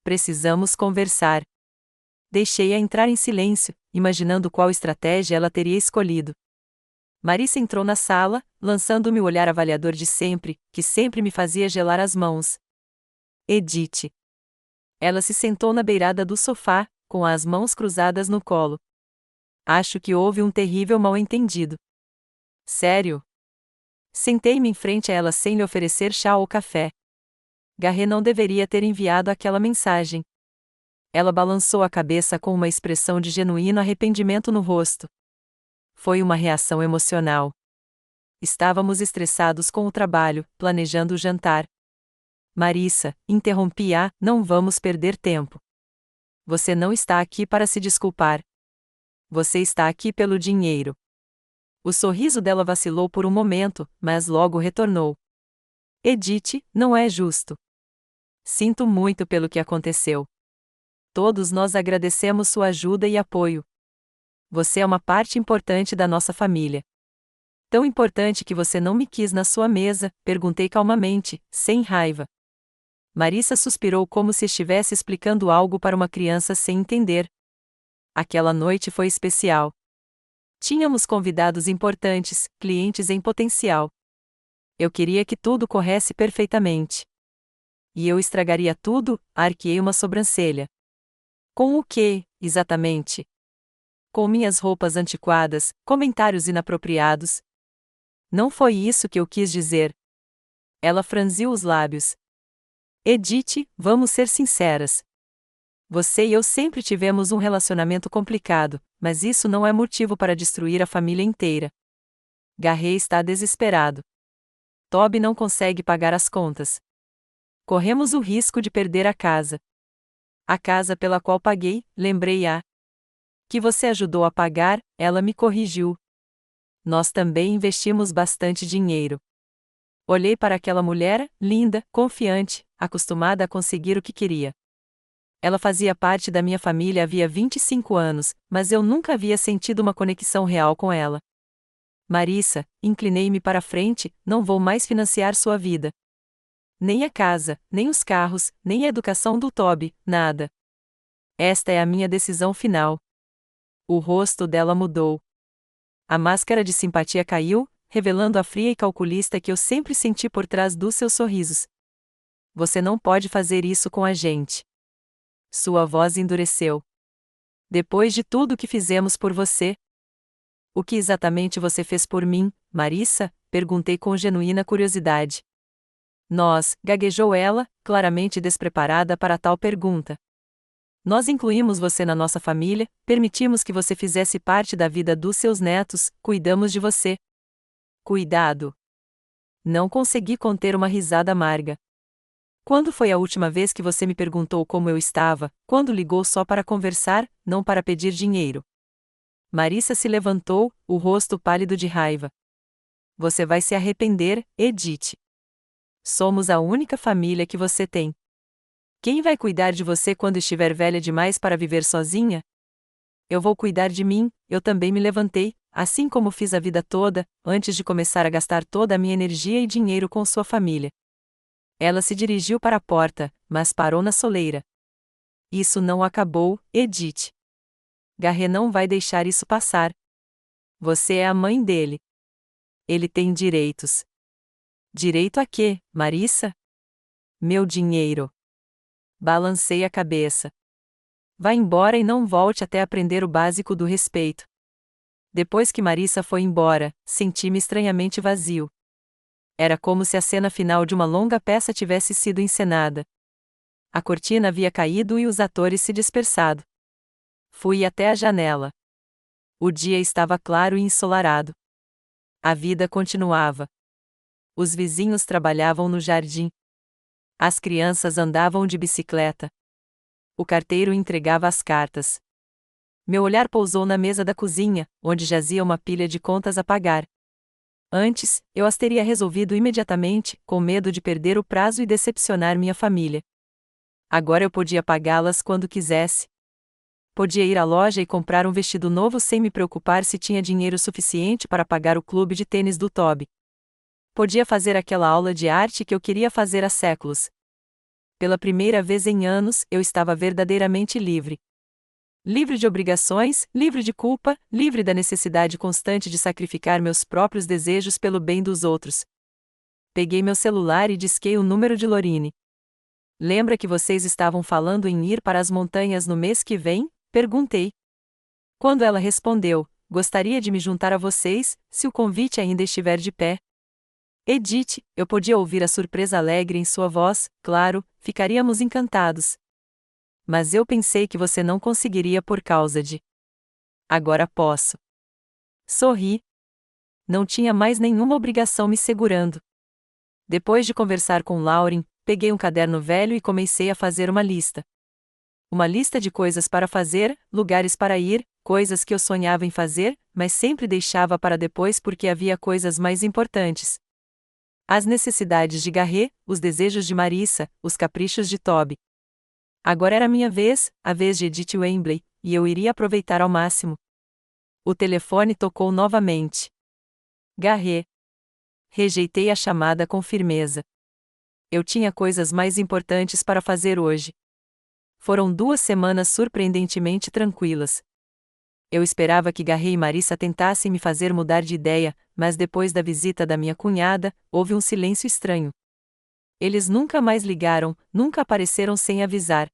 Precisamos conversar. Deixei-a entrar em silêncio, imaginando qual estratégia ela teria escolhido. Marissa entrou na sala, lançando-me o olhar avaliador de sempre, que sempre me fazia gelar as mãos. Edith. Ela se sentou na beirada do sofá, com as mãos cruzadas no colo. Acho que houve um terrível mal-entendido. Sério? Sentei-me em frente a ela sem lhe oferecer chá ou café. Garret não deveria ter enviado aquela mensagem. Ela balançou a cabeça com uma expressão de genuíno arrependimento no rosto. Foi uma reação emocional. Estávamos estressados com o trabalho, planejando o jantar. Marissa, interrompi-a, não vamos perder tempo. Você não está aqui para se desculpar. Você está aqui pelo dinheiro. O sorriso dela vacilou por um momento, mas logo retornou. Edith, não é justo. Sinto muito pelo que aconteceu. Todos nós agradecemos sua ajuda e apoio. Você é uma parte importante da nossa família. Tão importante que você não me quis na sua mesa, perguntei calmamente, sem raiva. Marissa suspirou como se estivesse explicando algo para uma criança sem entender. Aquela noite foi especial. Tínhamos convidados importantes, clientes em potencial. Eu queria que tudo corresse perfeitamente. E eu estragaria tudo, arqueei uma sobrancelha. Com o quê, exatamente? Com minhas roupas antiquadas, comentários inapropriados. Não foi isso que eu quis dizer. Ela franziu os lábios. Edith, vamos ser sinceras. Você e eu sempre tivemos um relacionamento complicado, mas isso não é motivo para destruir a família inteira. Garret está desesperado. Toby não consegue pagar as contas. Corremos o risco de perder a casa. A casa pela qual paguei, lembrei-a. Que você ajudou a pagar, ela me corrigiu. Nós também investimos bastante dinheiro. Olhei para aquela mulher, linda, confiante, acostumada a conseguir o que queria. Ela fazia parte da minha família havia 25 anos, mas eu nunca havia sentido uma conexão real com ela. Marissa, inclinei-me para a frente, não vou mais financiar sua vida. Nem a casa, nem os carros, nem a educação do Toby, nada. Esta é a minha decisão final. O rosto dela mudou. A máscara de simpatia caiu, revelando a fria e calculista que eu sempre senti por trás dos seus sorrisos. Você não pode fazer isso com a gente. Sua voz endureceu. Depois de tudo o que fizemos por você. O que exatamente você fez por mim, Marissa? Perguntei com genuína curiosidade. Nós, gaguejou ela, claramente despreparada para tal pergunta. Nós incluímos você na nossa família, permitimos que você fizesse parte da vida dos seus netos, cuidamos de você. Cuidado. Não consegui conter uma risada amarga. Quando foi a última vez que você me perguntou como eu estava, quando ligou só para conversar, não para pedir dinheiro? Marissa se levantou, o rosto pálido de raiva. Você vai se arrepender, Edith. Somos a única família que você tem. Quem vai cuidar de você quando estiver velha demais para viver sozinha? Eu vou cuidar de mim, eu também me levantei, assim como fiz a vida toda, antes de começar a gastar toda a minha energia e dinheiro com sua família. Ela se dirigiu para a porta, mas parou na soleira. Isso não acabou, Edith. Garret não vai deixar isso passar. Você é a mãe dele. Ele tem direitos. Direito a quê, Marissa? Meu dinheiro. Balancei a cabeça. Vá embora e não volte até aprender o básico do respeito. Depois que Marissa foi embora, senti-me estranhamente vazio. Era como se a cena final de uma longa peça tivesse sido encenada. A cortina havia caído e os atores se dispersado. Fui até a janela. O dia estava claro e ensolarado. A vida continuava. Os vizinhos trabalhavam no jardim. As crianças andavam de bicicleta. O carteiro entregava as cartas. Meu olhar pousou na mesa da cozinha, onde jazia uma pilha de contas a pagar. Antes, eu as teria resolvido imediatamente, com medo de perder o prazo e decepcionar minha família. Agora eu podia pagá-las quando quisesse. Podia ir à loja e comprar um vestido novo sem me preocupar se tinha dinheiro suficiente para pagar o clube de tênis do Toby. Podia fazer aquela aula de arte que eu queria fazer há séculos. Pela primeira vez em anos, eu estava verdadeiramente livre. Livre de obrigações, livre de culpa, livre da necessidade constante de sacrificar meus próprios desejos pelo bem dos outros. Peguei meu celular e disquei o número de Lorine. Lembra que vocês estavam falando em ir para as montanhas no mês que vem? Perguntei. Quando ela respondeu, gostaria de me juntar a vocês, se o convite ainda estiver de pé. Edith, eu podia ouvir a surpresa alegre em sua voz, claro, ficaríamos encantados. Mas eu pensei que você não conseguiria por causa de. Agora posso. Sorri. Não tinha mais nenhuma obrigação me segurando. Depois de conversar com Lauren, peguei um caderno velho e comecei a fazer uma lista. Uma lista de coisas para fazer, lugares para ir, coisas que eu sonhava em fazer, mas sempre deixava para depois porque havia coisas mais importantes. As necessidades de Garrett, os desejos de Marissa, os caprichos de Toby. Agora era minha vez, a vez de Edith Wembley, e eu iria aproveitar ao máximo. O telefone tocou novamente. Garrett. Rejeitei a chamada com firmeza. Eu tinha coisas mais importantes para fazer hoje. Foram 2 semanas surpreendentemente tranquilas. Eu esperava que Garrett e Marissa tentassem me fazer mudar de ideia, mas depois da visita da minha cunhada, houve um silêncio estranho. Eles nunca mais ligaram, nunca apareceram sem avisar.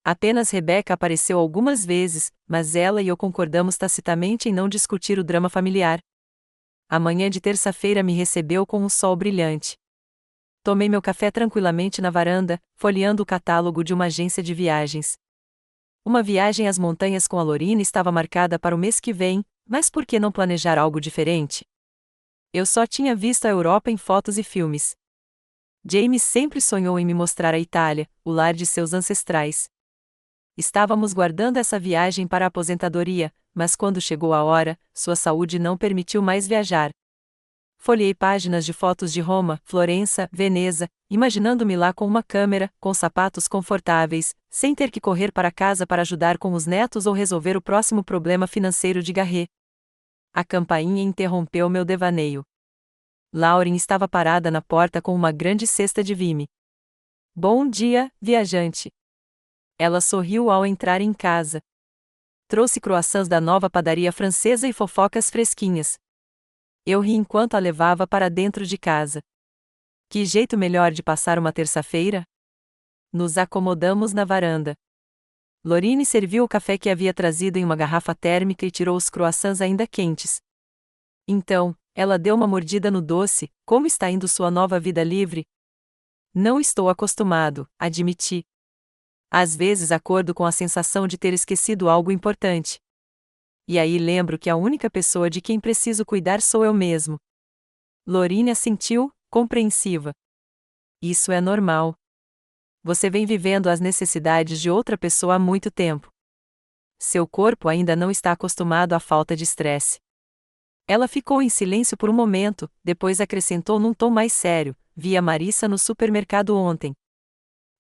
Apenas Rebecca apareceu algumas vezes, mas ela e eu concordamos tacitamente em não discutir o drama familiar. A manhã de terça-feira me recebeu com um sol brilhante. Tomei meu café tranquilamente na varanda, folheando o catálogo de uma agência de viagens. Uma viagem às montanhas com a Lorine estava marcada para o mês que vem, mas por que não planejar algo diferente? Eu só tinha visto a Europa em fotos e filmes. James sempre sonhou em me mostrar a Itália, o lar de seus ancestrais. Estávamos guardando essa viagem para a aposentadoria, mas quando chegou a hora, sua saúde não permitiu mais viajar. Folhei páginas de fotos de Roma, Florença, Veneza, imaginando-me lá com uma câmera, com sapatos confortáveis, sem ter que correr para casa para ajudar com os netos ou resolver o próximo problema financeiro de Garrett. A campainha interrompeu meu devaneio. Lauren estava parada na porta com uma grande cesta de vime. Bom dia, viajante. Ela sorriu ao entrar em casa. Trouxe croissants da nova padaria francesa e fofocas fresquinhas. Eu ri enquanto a levava para dentro de casa. Que jeito melhor de passar uma terça-feira? Nos acomodamos na varanda. Lorine serviu o café que havia trazido em uma garrafa térmica e tirou os croissants ainda quentes. Então, ela deu uma mordida no doce. Como está indo sua nova vida livre? Não estou acostumado, admiti. Às vezes acordo com a sensação de ter esquecido algo importante. E aí lembro que a única pessoa de quem preciso cuidar sou eu mesmo. Lorine assentiu, compreensiva. Isso é normal. Você vem vivendo as necessidades de outra pessoa há muito tempo. Seu corpo ainda não está acostumado à falta de estresse. Ela ficou em silêncio por um momento, depois acrescentou num tom mais sério: vi a Marissa no supermercado ontem.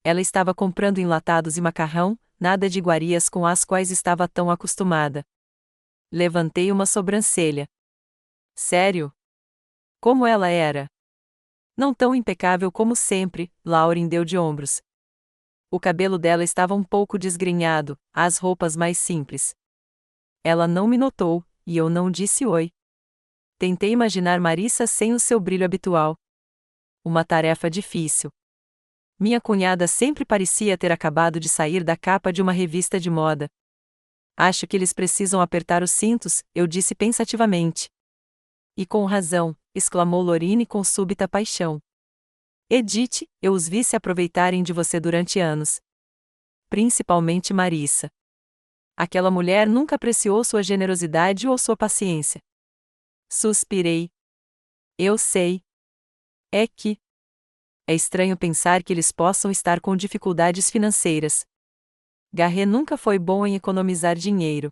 Ela estava comprando enlatados e macarrão, nada de iguarias com as quais estava tão acostumada. Levantei uma sobrancelha. Sério? Como ela era? Não tão impecável como sempre, Lauren deu de ombros. O cabelo dela estava um pouco desgrenhado, as roupas mais simples. Ela não me notou, e eu não disse oi. Tentei imaginar Marissa sem o seu brilho habitual. Uma tarefa difícil. Minha cunhada sempre parecia ter acabado de sair da capa de uma revista de moda. Acho que eles precisam apertar os cintos, eu disse pensativamente. E com razão, exclamou Lorine com súbita paixão. Edith, eu os vi se aproveitarem de você durante anos. Principalmente Marissa. Aquela mulher nunca apreciou sua generosidade ou sua paciência. Suspirei. Eu sei. É que. É estranho pensar que eles possam estar com dificuldades financeiras. Garrett nunca foi bom em economizar dinheiro.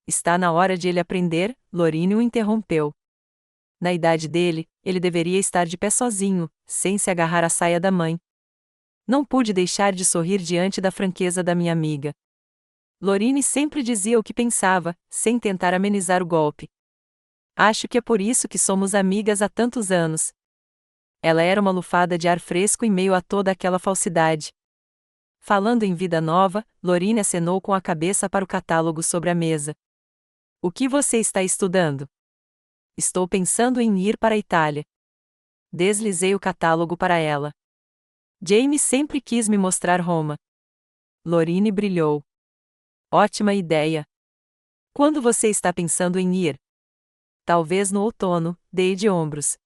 Está na hora de ele aprender, Lorine o interrompeu. Na idade dele, ele deveria estar de pé sozinho, sem se agarrar à saia da mãe. Não pude deixar de sorrir diante da franqueza da minha amiga. Lorine sempre dizia o que pensava, sem tentar amenizar o golpe. Acho que é por isso que somos amigas há tantos anos. Ela era uma lufada de ar fresco em meio a toda aquela falsidade. Falando em vida nova, Lorine acenou com a cabeça para o catálogo sobre a mesa. O que você está estudando? Estou pensando em ir para a Itália. Deslizei o catálogo para ela. James sempre quis me mostrar Roma. Lorine brilhou. Ótima ideia. Quando você está pensando em ir? Talvez no outono, dei de ombros.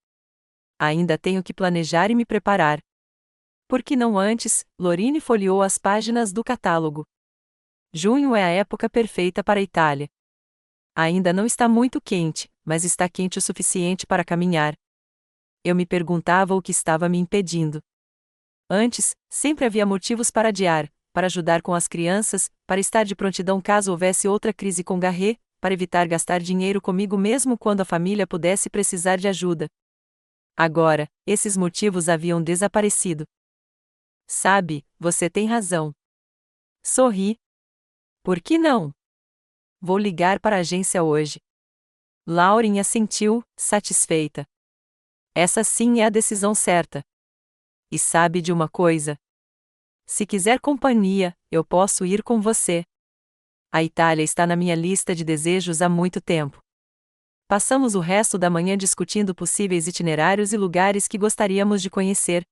Ainda tenho que planejar e me preparar. Por que não antes? Lorine folheou as páginas do catálogo. Junho é a época perfeita para a Itália. Ainda não está muito quente, mas está quente o suficiente para caminhar. Eu me perguntava o que estava me impedindo. Antes, sempre havia motivos para adiar, para ajudar com as crianças, para estar de prontidão caso houvesse outra crise com Garret, para evitar gastar dinheiro comigo mesmo quando a família pudesse precisar de ajuda. Agora, esses motivos haviam desaparecido. Sabe, você tem razão. Sorri. Por que não? Vou ligar para a agência hoje. Lauren assentiu, satisfeita. Essa sim é a decisão certa. E sabe de uma coisa? Se quiser companhia, eu posso ir com você. A Itália está na minha lista de desejos há muito tempo. Passamos o resto da manhã discutindo possíveis itinerários e lugares que gostaríamos de conhecer.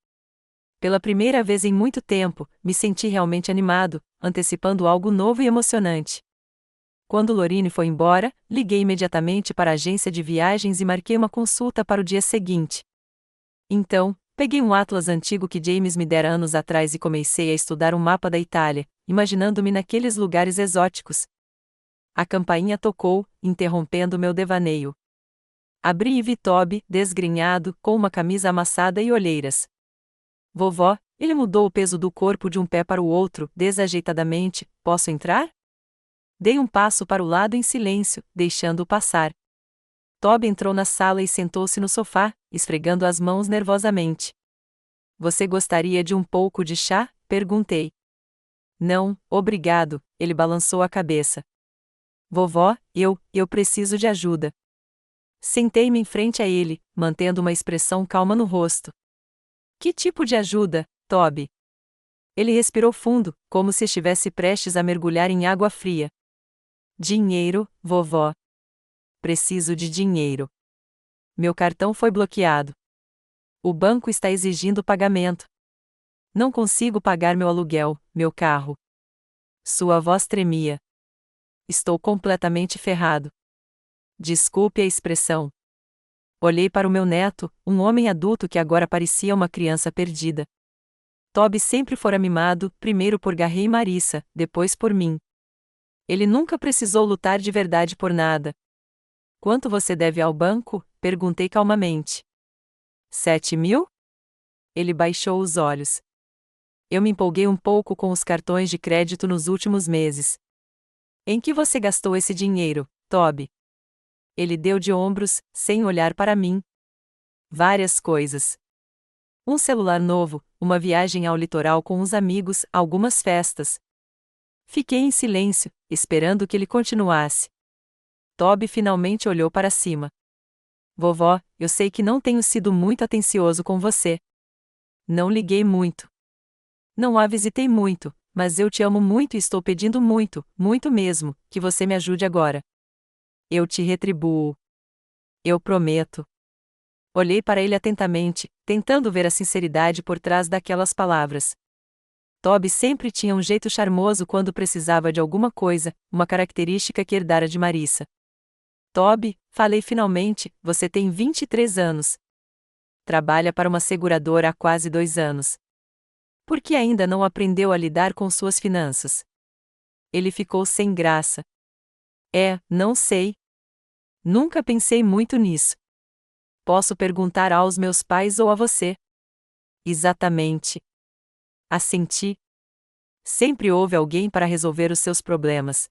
Pela primeira vez em muito tempo, me senti realmente animado, antecipando algo novo e emocionante. Quando Lorine foi embora, liguei imediatamente para a agência de viagens e marquei uma consulta para o dia seguinte. Então, peguei um atlas antigo que James me dera anos atrás e comecei a estudar um mapa da Itália, imaginando-me naqueles lugares exóticos. A campainha tocou, interrompendo meu devaneio. Abri e vi Toby, desgrenhado, com uma camisa amassada e olheiras. Vovó, ele mudou o peso do corpo de um pé para o outro, desajeitadamente. Posso entrar? Dei um passo para o lado em silêncio, deixando-o passar. Toby entrou na sala e sentou-se no sofá, esfregando as mãos nervosamente. Você gostaria de um pouco de chá? Perguntei. Não, obrigado, ele balançou a cabeça. Vovó, eu preciso de ajuda. Sentei-me em frente a ele, mantendo uma expressão calma no rosto. Que tipo de ajuda, Toby? Ele respirou fundo, como se estivesse prestes a mergulhar em água fria. Dinheiro, vovó. Preciso de dinheiro. Meu cartão foi bloqueado. O banco está exigindo pagamento. Não consigo pagar meu aluguel, meu carro. Sua voz tremia. Estou completamente ferrado. Desculpe a expressão. Olhei para o meu neto, um homem adulto que agora parecia uma criança perdida. Toby sempre fora mimado, primeiro por Garret e Marissa, depois por mim. Ele nunca precisou lutar de verdade por nada. Quanto você deve ao banco? Perguntei calmamente. 7.000? Ele baixou os olhos. Eu me empolguei um pouco com os cartões de crédito nos últimos meses. Em que você gastou esse dinheiro, Toby? Ele deu de ombros, sem olhar para mim. Várias coisas. Um celular novo, uma viagem ao litoral com uns amigos, algumas festas. Fiquei em silêncio, esperando que ele continuasse. Toby finalmente olhou para cima. Vovó, eu sei que não tenho sido muito atencioso com você. Não liguei muito. Não a visitei muito, mas eu te amo muito e estou pedindo muito, muito mesmo, que você me ajude agora. Eu te retribuo. Eu prometo. Olhei para ele atentamente, tentando ver a sinceridade por trás daquelas palavras. Toby sempre tinha um jeito charmoso quando precisava de alguma coisa, uma característica que herdara de Marissa. Toby, falei finalmente, você tem 23 anos. Trabalha para uma seguradora há quase 2 anos. Por que ainda não aprendeu a lidar com suas finanças? Ele ficou sem graça. Não sei. Nunca pensei muito nisso. Posso perguntar aos meus pais ou a você? Exatamente. Assenti. Sempre houve alguém para resolver os seus problemas.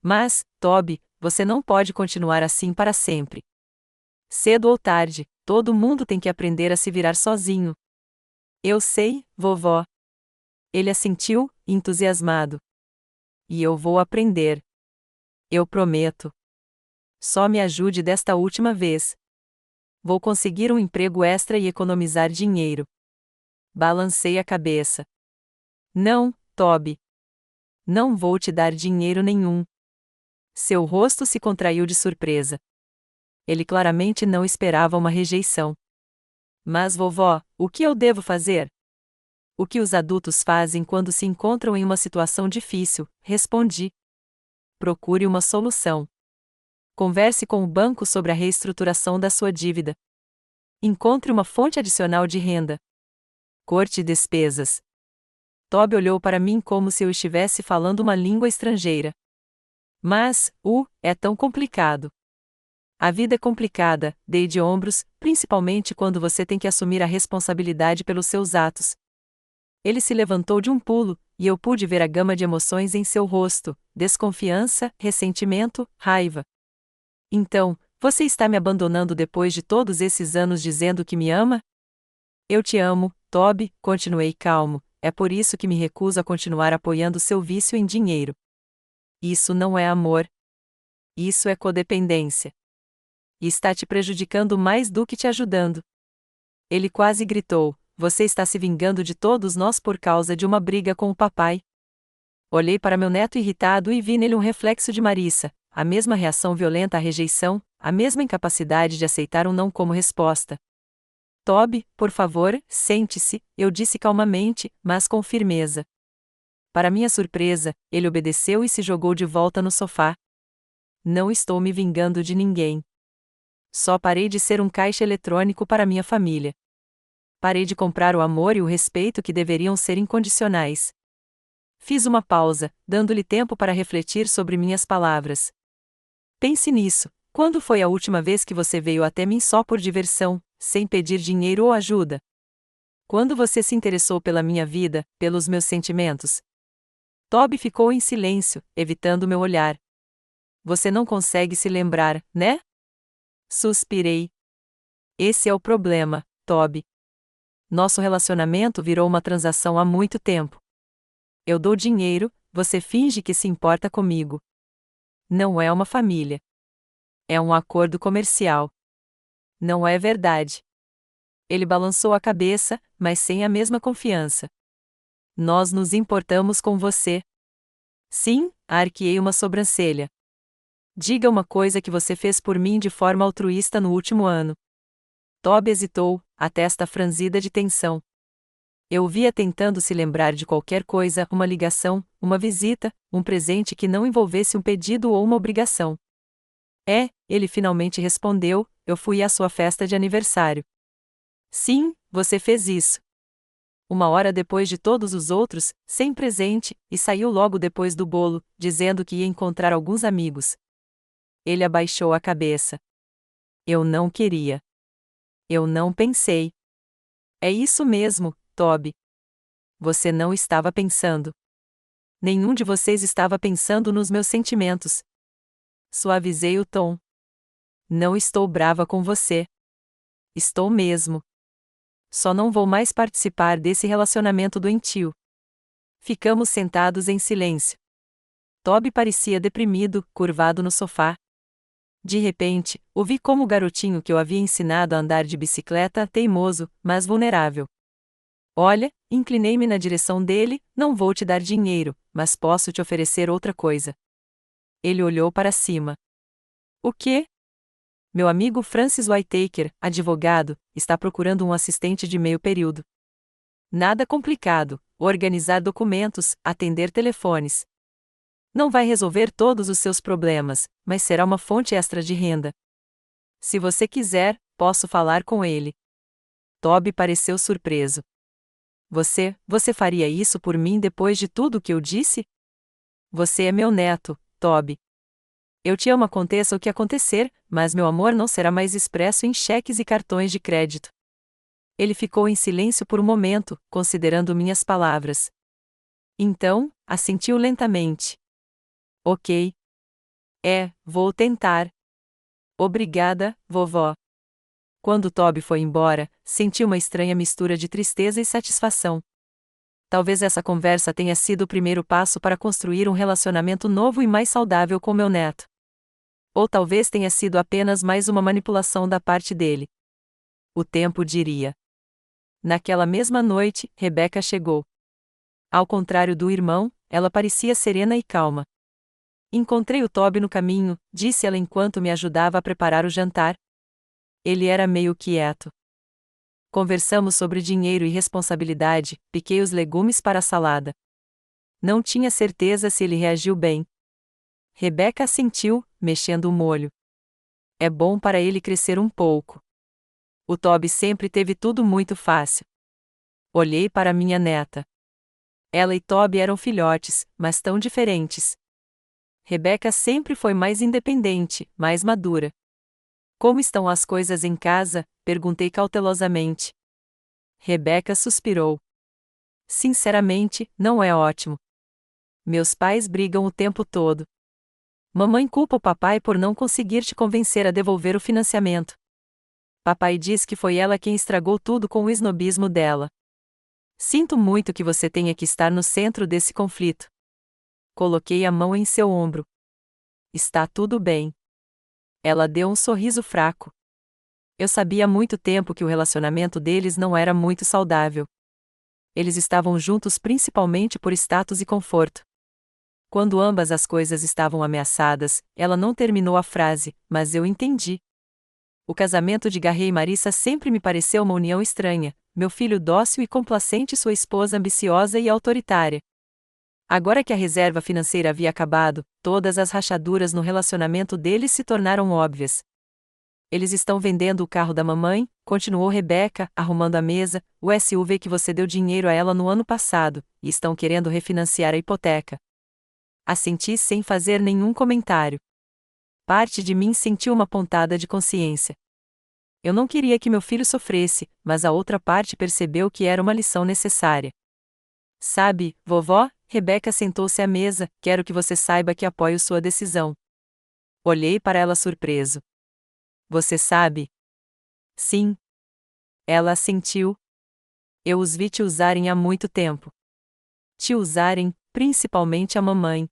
Mas, Toby, você não pode continuar assim para sempre. Cedo ou tarde, todo mundo tem que aprender a se virar sozinho. Eu sei, vovó. Ele assentiu, entusiasmado. E eu vou aprender. Eu prometo. Só me ajude desta última vez. Vou conseguir um emprego extra e economizar dinheiro. Balancei a cabeça. Não, Toby. Não vou te dar dinheiro nenhum. Seu rosto se contraiu de surpresa. Ele claramente não esperava uma rejeição. Mas vovó, o que eu devo fazer? O que os adultos fazem quando se encontram em uma situação difícil, respondi. procure uma solução. Converse com o banco sobre a reestruturação da sua dívida. Encontre uma fonte adicional de renda. Corte despesas. Toby olhou para mim como se eu estivesse falando uma língua estrangeira. Mas, é tão complicado. A vida é complicada, dei de ombros, principalmente quando você tem que assumir a responsabilidade pelos seus atos. Ele se levantou de um pulo, e eu pude ver a gama de emoções em seu rosto: desconfiança, ressentimento, raiva. Então, você está me abandonando depois de todos esses anos dizendo que me ama? Eu te amo, Toby, continuei calmo, é por isso que me recuso a continuar apoiando seu vício em dinheiro. Isso não é amor. Isso é codependência. E está te prejudicando mais do que te ajudando. Ele quase gritou: você está se vingando de todos nós por causa de uma briga com o papai. Olhei para meu neto irritado e vi nele um reflexo de Marissa, a mesma reação violenta à rejeição, a mesma incapacidade de aceitar um não como resposta. Toby, por favor, sente-se, eu disse calmamente, mas com firmeza. Para minha surpresa, ele obedeceu e se jogou de volta no sofá. Não estou me vingando de ninguém. Só parei de ser um caixa eletrônico para minha família. Parei de comprar o amor e o respeito que deveriam ser incondicionais. Fiz uma pausa, dando-lhe tempo para refletir sobre minhas palavras. Pense nisso. Quando foi a última vez que você veio até mim só por diversão, sem pedir dinheiro ou ajuda? Quando você se interessou pela minha vida, pelos meus sentimentos? Toby ficou em silêncio, evitando meu olhar. Você não consegue se lembrar, né? Suspirei. Esse é o problema, Toby. Nosso relacionamento virou uma transação há muito tempo. Eu dou dinheiro, você finge que se importa comigo. Não é uma família. É um acordo comercial. Não é verdade. Ele balançou a cabeça, mas sem a mesma confiança. Nós nos importamos com você. Sim, arqueei uma sobrancelha. Diga uma coisa que você fez por mim de forma altruísta no último ano. Toby hesitou, a testa franzida de tensão. Eu o via tentando se lembrar de qualquer coisa, uma ligação, uma visita, um presente que não envolvesse um pedido ou uma obrigação. Ele finalmente respondeu, eu fui à sua festa de aniversário. Sim, você fez isso. Uma hora depois de todos os outros, sem presente, e saiu logo depois do bolo, dizendo que ia encontrar alguns amigos. Ele abaixou a cabeça. Eu não queria. Eu não pensei. É isso mesmo, Toby. Você não estava pensando. Nenhum de vocês estava pensando nos meus sentimentos. Suavizei o tom. Não estou brava com você. Estou mesmo. Só não vou mais participar desse relacionamento doentio. Ficamos sentados em silêncio. Toby parecia deprimido, curvado no sofá. De repente, ouvi como o garotinho que eu havia ensinado a andar de bicicleta, teimoso, mas vulnerável. Olha, inclinei-me na direção dele, não vou te dar dinheiro, mas posso te oferecer outra coisa. Ele olhou para cima. O quê? Meu amigo Francis Whitaker, advogado, está procurando um assistente de meio período. Nada complicado, organizar documentos, atender telefones. Não vai resolver todos os seus problemas, mas será uma fonte extra de renda. Se você quiser, posso falar com ele. Toby pareceu surpreso. Você faria isso por mim depois de tudo o que eu disse? Você é meu neto, Toby. Eu te amo aconteça o que acontecer, mas meu amor não será mais expresso em cheques e cartões de crédito. Ele ficou em silêncio por um momento, considerando minhas palavras. Então, assentiu lentamente. Ok. Vou tentar. Obrigada, vovó. Quando Toby foi embora, senti uma estranha mistura de tristeza e satisfação. Talvez essa conversa tenha sido o primeiro passo para construir um relacionamento novo e mais saudável com meu neto. Ou talvez tenha sido apenas mais uma manipulação da parte dele. O tempo diria. Naquela mesma noite, Rebecca chegou. Ao contrário do irmão, ela parecia serena e calma. Encontrei o Toby no caminho, disse ela enquanto me ajudava a preparar o jantar. Ele era meio quieto. Conversamos sobre dinheiro e responsabilidade, piquei os legumes para a salada. Não tinha certeza se ele reagiu bem. Rebeca assentiu, mexendo o molho. É bom para ele crescer um pouco. O Toby sempre teve tudo muito fácil. Olhei para minha neta. Ela e Toby eram filhotes, mas tão diferentes. Rebeca sempre foi mais independente, mais madura. Como estão as coisas em casa? Perguntei cautelosamente. Rebeca suspirou. Sinceramente, não é ótimo. Meus pais brigam o tempo todo. Mamãe culpa o papai por não conseguir te convencer a devolver o financiamento. Papai diz que foi ela quem estragou tudo com o esnobismo dela. Sinto muito que você tenha que estar no centro desse conflito. Coloquei a mão em seu ombro. Está tudo bem. Ela deu um sorriso fraco. Eu sabia há muito tempo que o relacionamento deles não era muito saudável. Eles estavam juntos principalmente por status e conforto. Quando ambas as coisas estavam ameaçadas, ela não terminou a frase, mas eu entendi. O casamento de Garrett e Marissa sempre me pareceu uma união estranha, meu filho dócil e complacente e sua esposa ambiciosa e autoritária. Agora que a reserva financeira havia acabado, todas as rachaduras no relacionamento deles se tornaram óbvias. Eles estão vendendo o carro da mamãe, continuou Rebeca, arrumando a mesa, o SUV que você deu dinheiro a ela no ano passado, e estão querendo refinanciar a hipoteca. Assenti sem fazer nenhum comentário. Parte de mim sentiu uma pontada de consciência. Eu não queria que meu filho sofresse, mas a outra parte percebeu que era uma lição necessária. Sabe, vovó, Rebeca sentou-se à mesa, quero que você saiba que apoio sua decisão. Olhei para ela surpreso. Você sabe? Sim. Ela assentiu. Eu os vi te usarem há muito tempo. Te usarem, principalmente a mamãe.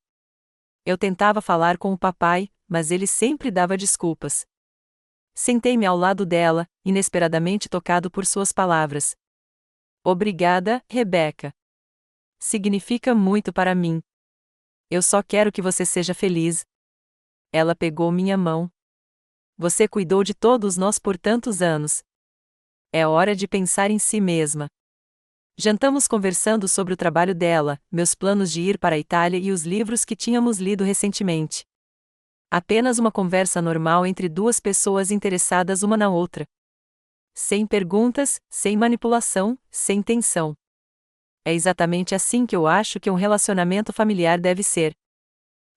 Eu tentava falar com o papai, mas ele sempre dava desculpas. Sentei-me ao lado dela, inesperadamente tocado por suas palavras. Obrigada, Rebeca. Significa muito para mim. Eu só quero que você seja feliz. Ela pegou minha mão. Você cuidou de todos nós por tantos anos. É hora de pensar em si mesma. Jantamos conversando sobre o trabalho dela, meus planos de ir para a Itália e os livros que tínhamos lido recentemente. Apenas uma conversa normal entre duas pessoas interessadas uma na outra. Sem perguntas, sem manipulação, sem tensão. É exatamente assim que eu acho que um relacionamento familiar deve ser.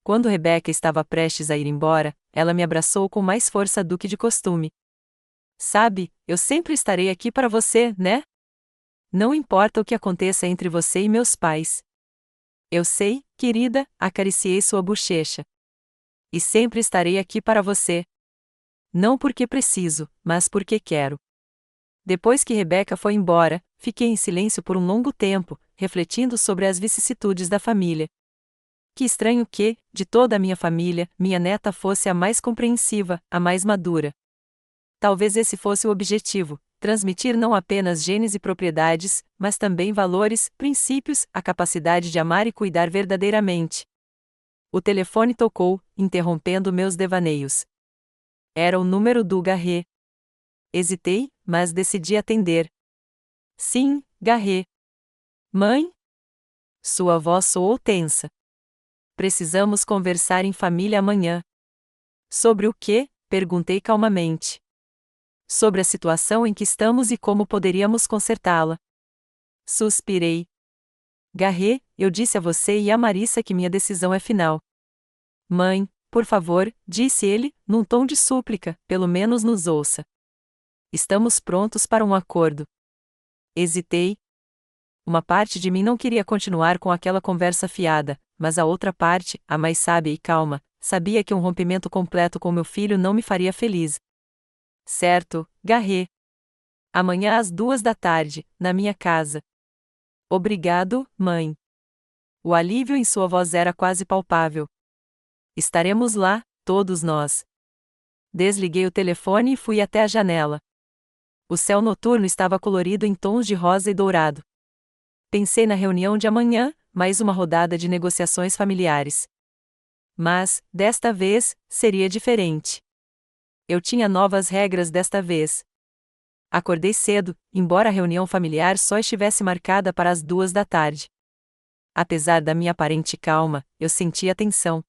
Quando Rebeca estava prestes a ir embora, ela me abraçou com mais força do que de costume. Sabe, eu sempre estarei aqui para você, né? Não importa o que aconteça entre você e meus pais. Eu sei, querida, acariciei sua bochecha. E sempre estarei aqui para você. Não porque preciso, mas porque quero. Depois que Rebeca foi embora, fiquei em silêncio por um longo tempo, refletindo sobre as vicissitudes da família. Que estranho que, de toda a minha família, minha neta fosse a mais compreensiva, a mais madura. Talvez esse fosse o objetivo. Transmitir não apenas genes e propriedades, mas também valores, princípios, a capacidade de amar e cuidar verdadeiramente. O telefone tocou, interrompendo meus devaneios. Era o número do Garrett. Hesitei, mas decidi atender. Sim, Garrett. Mãe? Sua voz soou tensa. Precisamos conversar em família amanhã. Sobre o quê? Perguntei calmamente. Sobre a situação em que estamos e como poderíamos consertá-la. Suspirei. Garrett, eu disse a você e a Marissa que minha decisão é final. Mãe, por favor, disse ele, num tom de súplica, pelo menos nos ouça. Estamos prontos para um acordo. Hesitei. Uma parte de mim não queria continuar com aquela conversa fiada, mas a outra parte, a mais sábia e calma, sabia que um rompimento completo com meu filho não me faria feliz. Certo, Garrett. Amanhã às 14h, na minha casa. Obrigado, mãe. O alívio em sua voz era quase palpável. Estaremos lá, todos nós. Desliguei o telefone e fui até a janela. O céu noturno estava colorido em tons de rosa e dourado. Pensei na reunião de amanhã, mais uma rodada de negociações familiares. Mas, desta vez, seria diferente. Eu tinha novas regras desta vez. Acordei cedo, embora a reunião familiar só estivesse marcada para as 14h. Apesar da minha aparente calma, eu sentia tensão.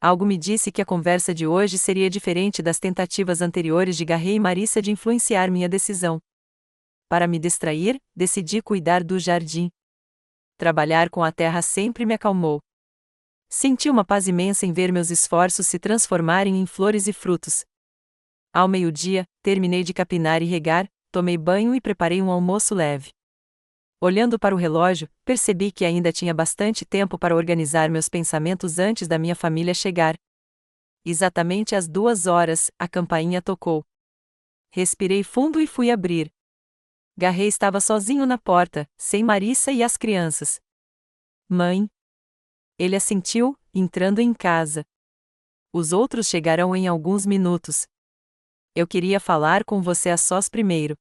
Algo me disse que a conversa de hoje seria diferente das tentativas anteriores de Garrett e Marissa de influenciar minha decisão. Para me distrair, decidi cuidar do jardim. Trabalhar com a terra sempre me acalmou. Senti uma paz imensa em ver meus esforços se transformarem em flores e frutos. Ao meio-dia, terminei de capinar e regar, tomei banho e preparei um almoço leve. Olhando para o relógio, percebi que ainda tinha bastante tempo para organizar meus pensamentos antes da minha família chegar. Exatamente às 2 horas, a campainha tocou. Respirei fundo e fui abrir. Garrett estava sozinho na porta, sem Marissa e as crianças. Mãe? Ele assentiu, entrando em casa. Os outros chegarão em alguns minutos. Eu queria falar com você a sós primeiro.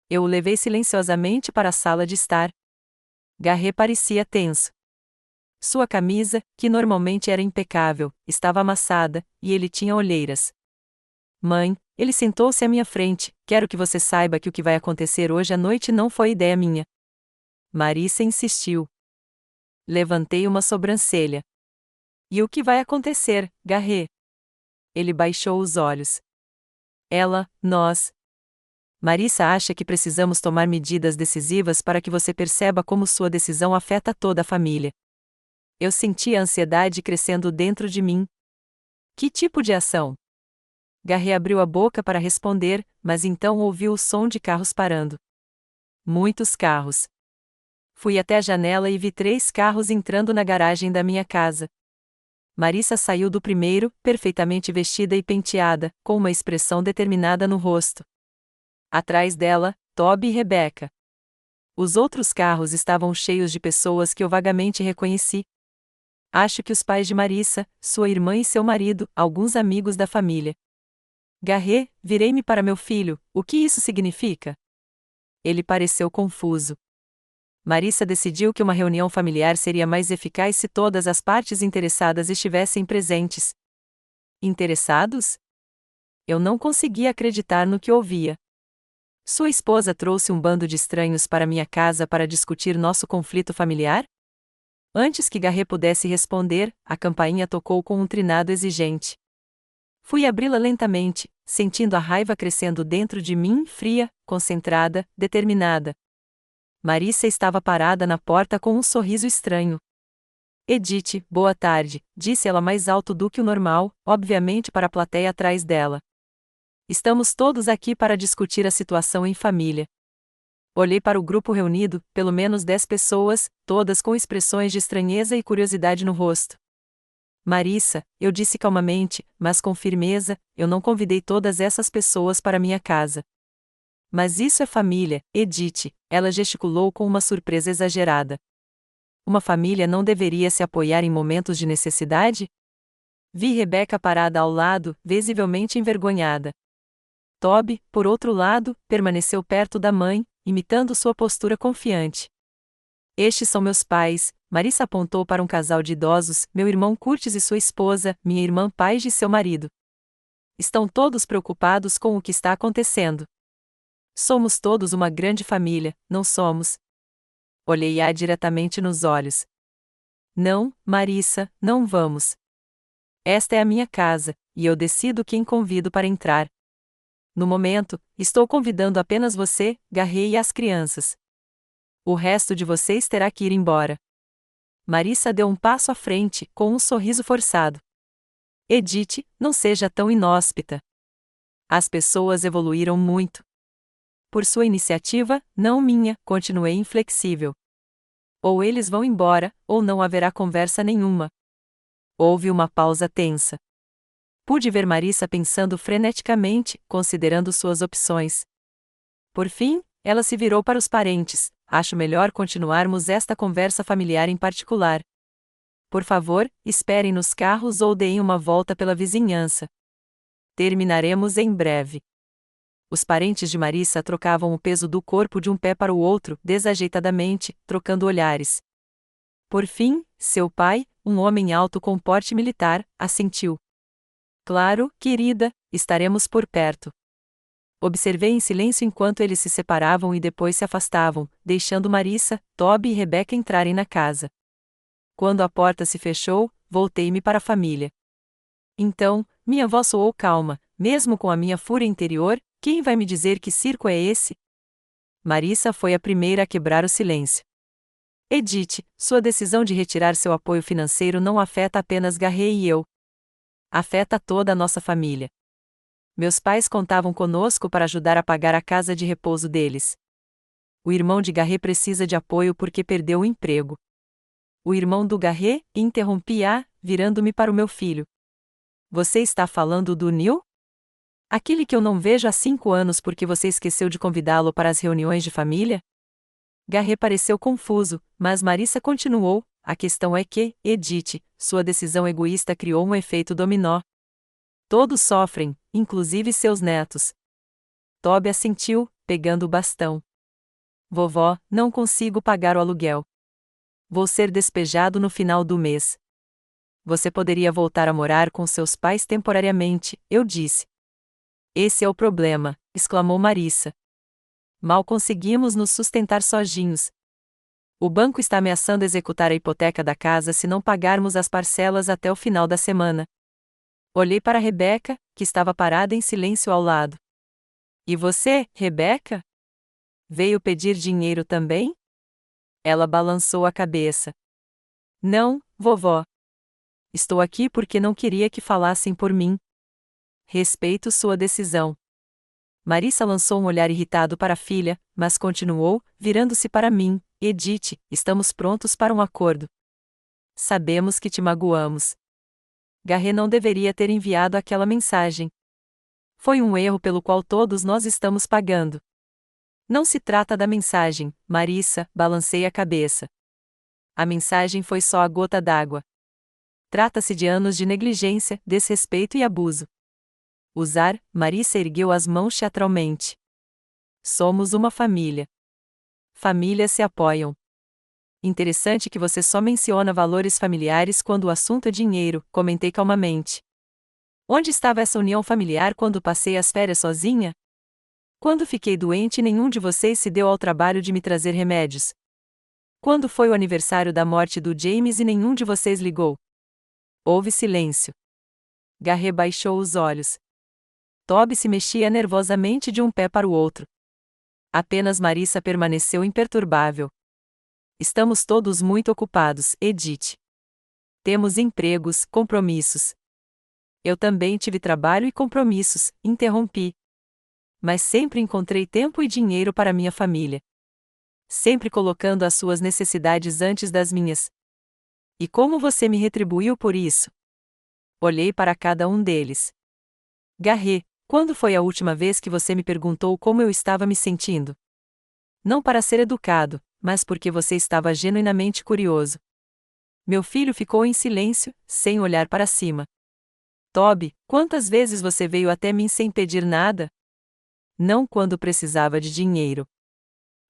Eu o levei silenciosamente para a sala de estar. Garrett parecia tenso. Sua camisa, que normalmente era impecável, estava amassada, e ele tinha olheiras. Mãe, ele sentou-se à minha frente. Quero que você saiba que o que vai acontecer hoje à noite não foi ideia minha. Marissa insistiu. Levantei uma sobrancelha. E o que vai acontecer, Garrett? Ele baixou os olhos. Nós. Marissa acha que precisamos tomar medidas decisivas para que você perceba como sua decisão afeta toda a família. Eu senti a ansiedade crescendo dentro de mim. Que tipo de ação? Garrett abriu a boca para responder, mas então ouviu o som de carros parando. Muitos carros. Fui até a janela e vi 3 carros entrando na garagem da minha casa. Marissa saiu do primeiro, perfeitamente vestida e penteada, com uma expressão determinada no rosto. Atrás dela, Toby e Rebecca. Os outros carros estavam cheios de pessoas que eu vagamente reconheci. Acho que os pais de Marissa, sua irmã e seu marido, alguns amigos da família. Garrett, virei-me para meu filho, o que isso significa? Ele pareceu confuso. Marissa decidiu que uma reunião familiar seria mais eficaz se todas as partes interessadas estivessem presentes. Interessados? Eu não conseguia acreditar no que ouvia. Sua esposa trouxe um bando de estranhos para minha casa para discutir nosso conflito familiar? Antes que Garrett pudesse responder, a campainha tocou com um trinado exigente. Fui abri-la lentamente, sentindo a raiva crescendo dentro de mim, fria, concentrada, determinada. Marissa estava parada na porta com um sorriso estranho. Edith, boa tarde, disse ela mais alto do que o normal, obviamente para a plateia atrás dela. Estamos todos aqui para discutir a situação em família. Olhei para o grupo reunido, pelo menos 10 pessoas, todas com expressões de estranheza e curiosidade no rosto. Marissa, eu disse calmamente, mas com firmeza, eu não convidei todas essas pessoas para minha casa. Mas isso é família, Edith, ela gesticulou com uma surpresa exagerada. Uma família não deveria se apoiar em momentos de necessidade? Vi Rebecca parada ao lado, visivelmente envergonhada. Toby, por outro lado, permaneceu perto da mãe, imitando sua postura confiante. Estes são meus pais, Marissa apontou para um casal de idosos, meu irmão Curtis e sua esposa, minha irmã Paige e seu marido. Estão todos preocupados com o que está acontecendo. Somos todos uma grande família, não somos? Olhei-a diretamente nos olhos. Não, Marissa, não vamos. Esta é a minha casa, e eu decido quem convido para entrar. No momento, estou convidando apenas você, Garrett e as crianças. O resto de vocês terá que ir embora. Marissa deu um passo à frente, com um sorriso forçado. Edith, não seja tão inóspita. As pessoas evoluíram muito. Por sua iniciativa, não minha, continuei inflexível. Ou eles vão embora, ou não haverá conversa nenhuma. Houve uma pausa tensa. Pude ver Marissa pensando freneticamente, considerando suas opções. Por fim, ela se virou para os parentes. Acho melhor continuarmos esta conversa familiar em particular. Por favor, esperem nos carros ou deem uma volta pela vizinhança. Terminaremos em breve. Os parentes de Marissa trocavam o peso do corpo de um pé para o outro, desajeitadamente, trocando olhares. Por fim, seu pai, um homem alto com porte militar, assentiu. Claro, querida, estaremos por perto. Observei em silêncio enquanto eles se separavam e depois se afastavam, deixando Marissa, Toby e Rebecca entrarem na casa. Quando a porta se fechou, voltei-me para a família. Então, minha avó soou calma, mesmo com a minha fúria interior. Quem vai me dizer que circo é esse? Marissa foi a primeira a quebrar o silêncio. Edith, sua decisão de retirar seu apoio financeiro não afeta apenas Garret e eu. Afeta toda a nossa família. Meus pais contavam conosco para ajudar a pagar a casa de repouso deles. O irmão de Garret precisa de apoio porque perdeu o emprego. O irmão do Garret, interrompi-a, virando-me para o meu filho. Você está falando do Neil? Aquele que eu não vejo há 5 anos porque você esqueceu de convidá-lo para as reuniões de família? Garret pareceu confuso, mas Marissa continuou. A questão é que, Edith, sua decisão egoísta criou um efeito dominó. Todos sofrem, inclusive seus netos. Toby assentiu, pegando o bastão. Vovó, não consigo pagar o aluguel. Vou ser despejado no final do mês. Você poderia voltar a morar com seus pais temporariamente, eu disse. Esse é o problema, exclamou Marissa. Mal conseguimos nos sustentar sozinhos. O banco está ameaçando executar a hipoteca da casa se não pagarmos as parcelas até o final da semana. Olhei para Rebeca, que estava parada em silêncio ao lado. E você, Rebeca? Veio pedir dinheiro também? Ela balançou a cabeça. Não, vovó. Estou aqui porque não queria que falassem por mim. Respeito sua decisão. Marissa lançou um olhar irritado para a filha, mas continuou, virando-se para mim. Edith, estamos prontos para um acordo. Sabemos que te magoamos. Garret não deveria ter enviado aquela mensagem. Foi um erro pelo qual todos nós estamos pagando. Não se trata da mensagem, Marissa, balancei a cabeça. A mensagem foi só a gota d'água. Trata-se de anos de negligência, desrespeito e abuso. Marissa ergueu as mãos teatralmente. Somos uma família. Famílias se apoiam. Interessante que você só menciona valores familiares quando o assunto é dinheiro, comentei calmamente. Onde estava essa união familiar quando passei as férias sozinha? Quando fiquei doente, nenhum de vocês se deu ao trabalho de me trazer remédios. Quando foi o aniversário da morte do James e nenhum de vocês ligou? Houve silêncio. Garret baixou os olhos. Toby se mexia nervosamente de um pé para o outro. Apenas Marissa permaneceu imperturbável. Estamos todos muito ocupados, Edith. Temos empregos, compromissos. Eu também tive trabalho e compromissos, interrompi. Mas sempre encontrei tempo e dinheiro para minha família. Sempre colocando as suas necessidades antes das minhas. E como você me retribuiu por isso? Olhei para cada um deles. Garret, quando foi a última vez que você me perguntou como eu estava me sentindo? Não para ser educado, mas porque você estava genuinamente curioso. Meu filho ficou em silêncio, sem olhar para cima. Toby, quantas vezes você veio até mim sem pedir nada? Não quando precisava de dinheiro.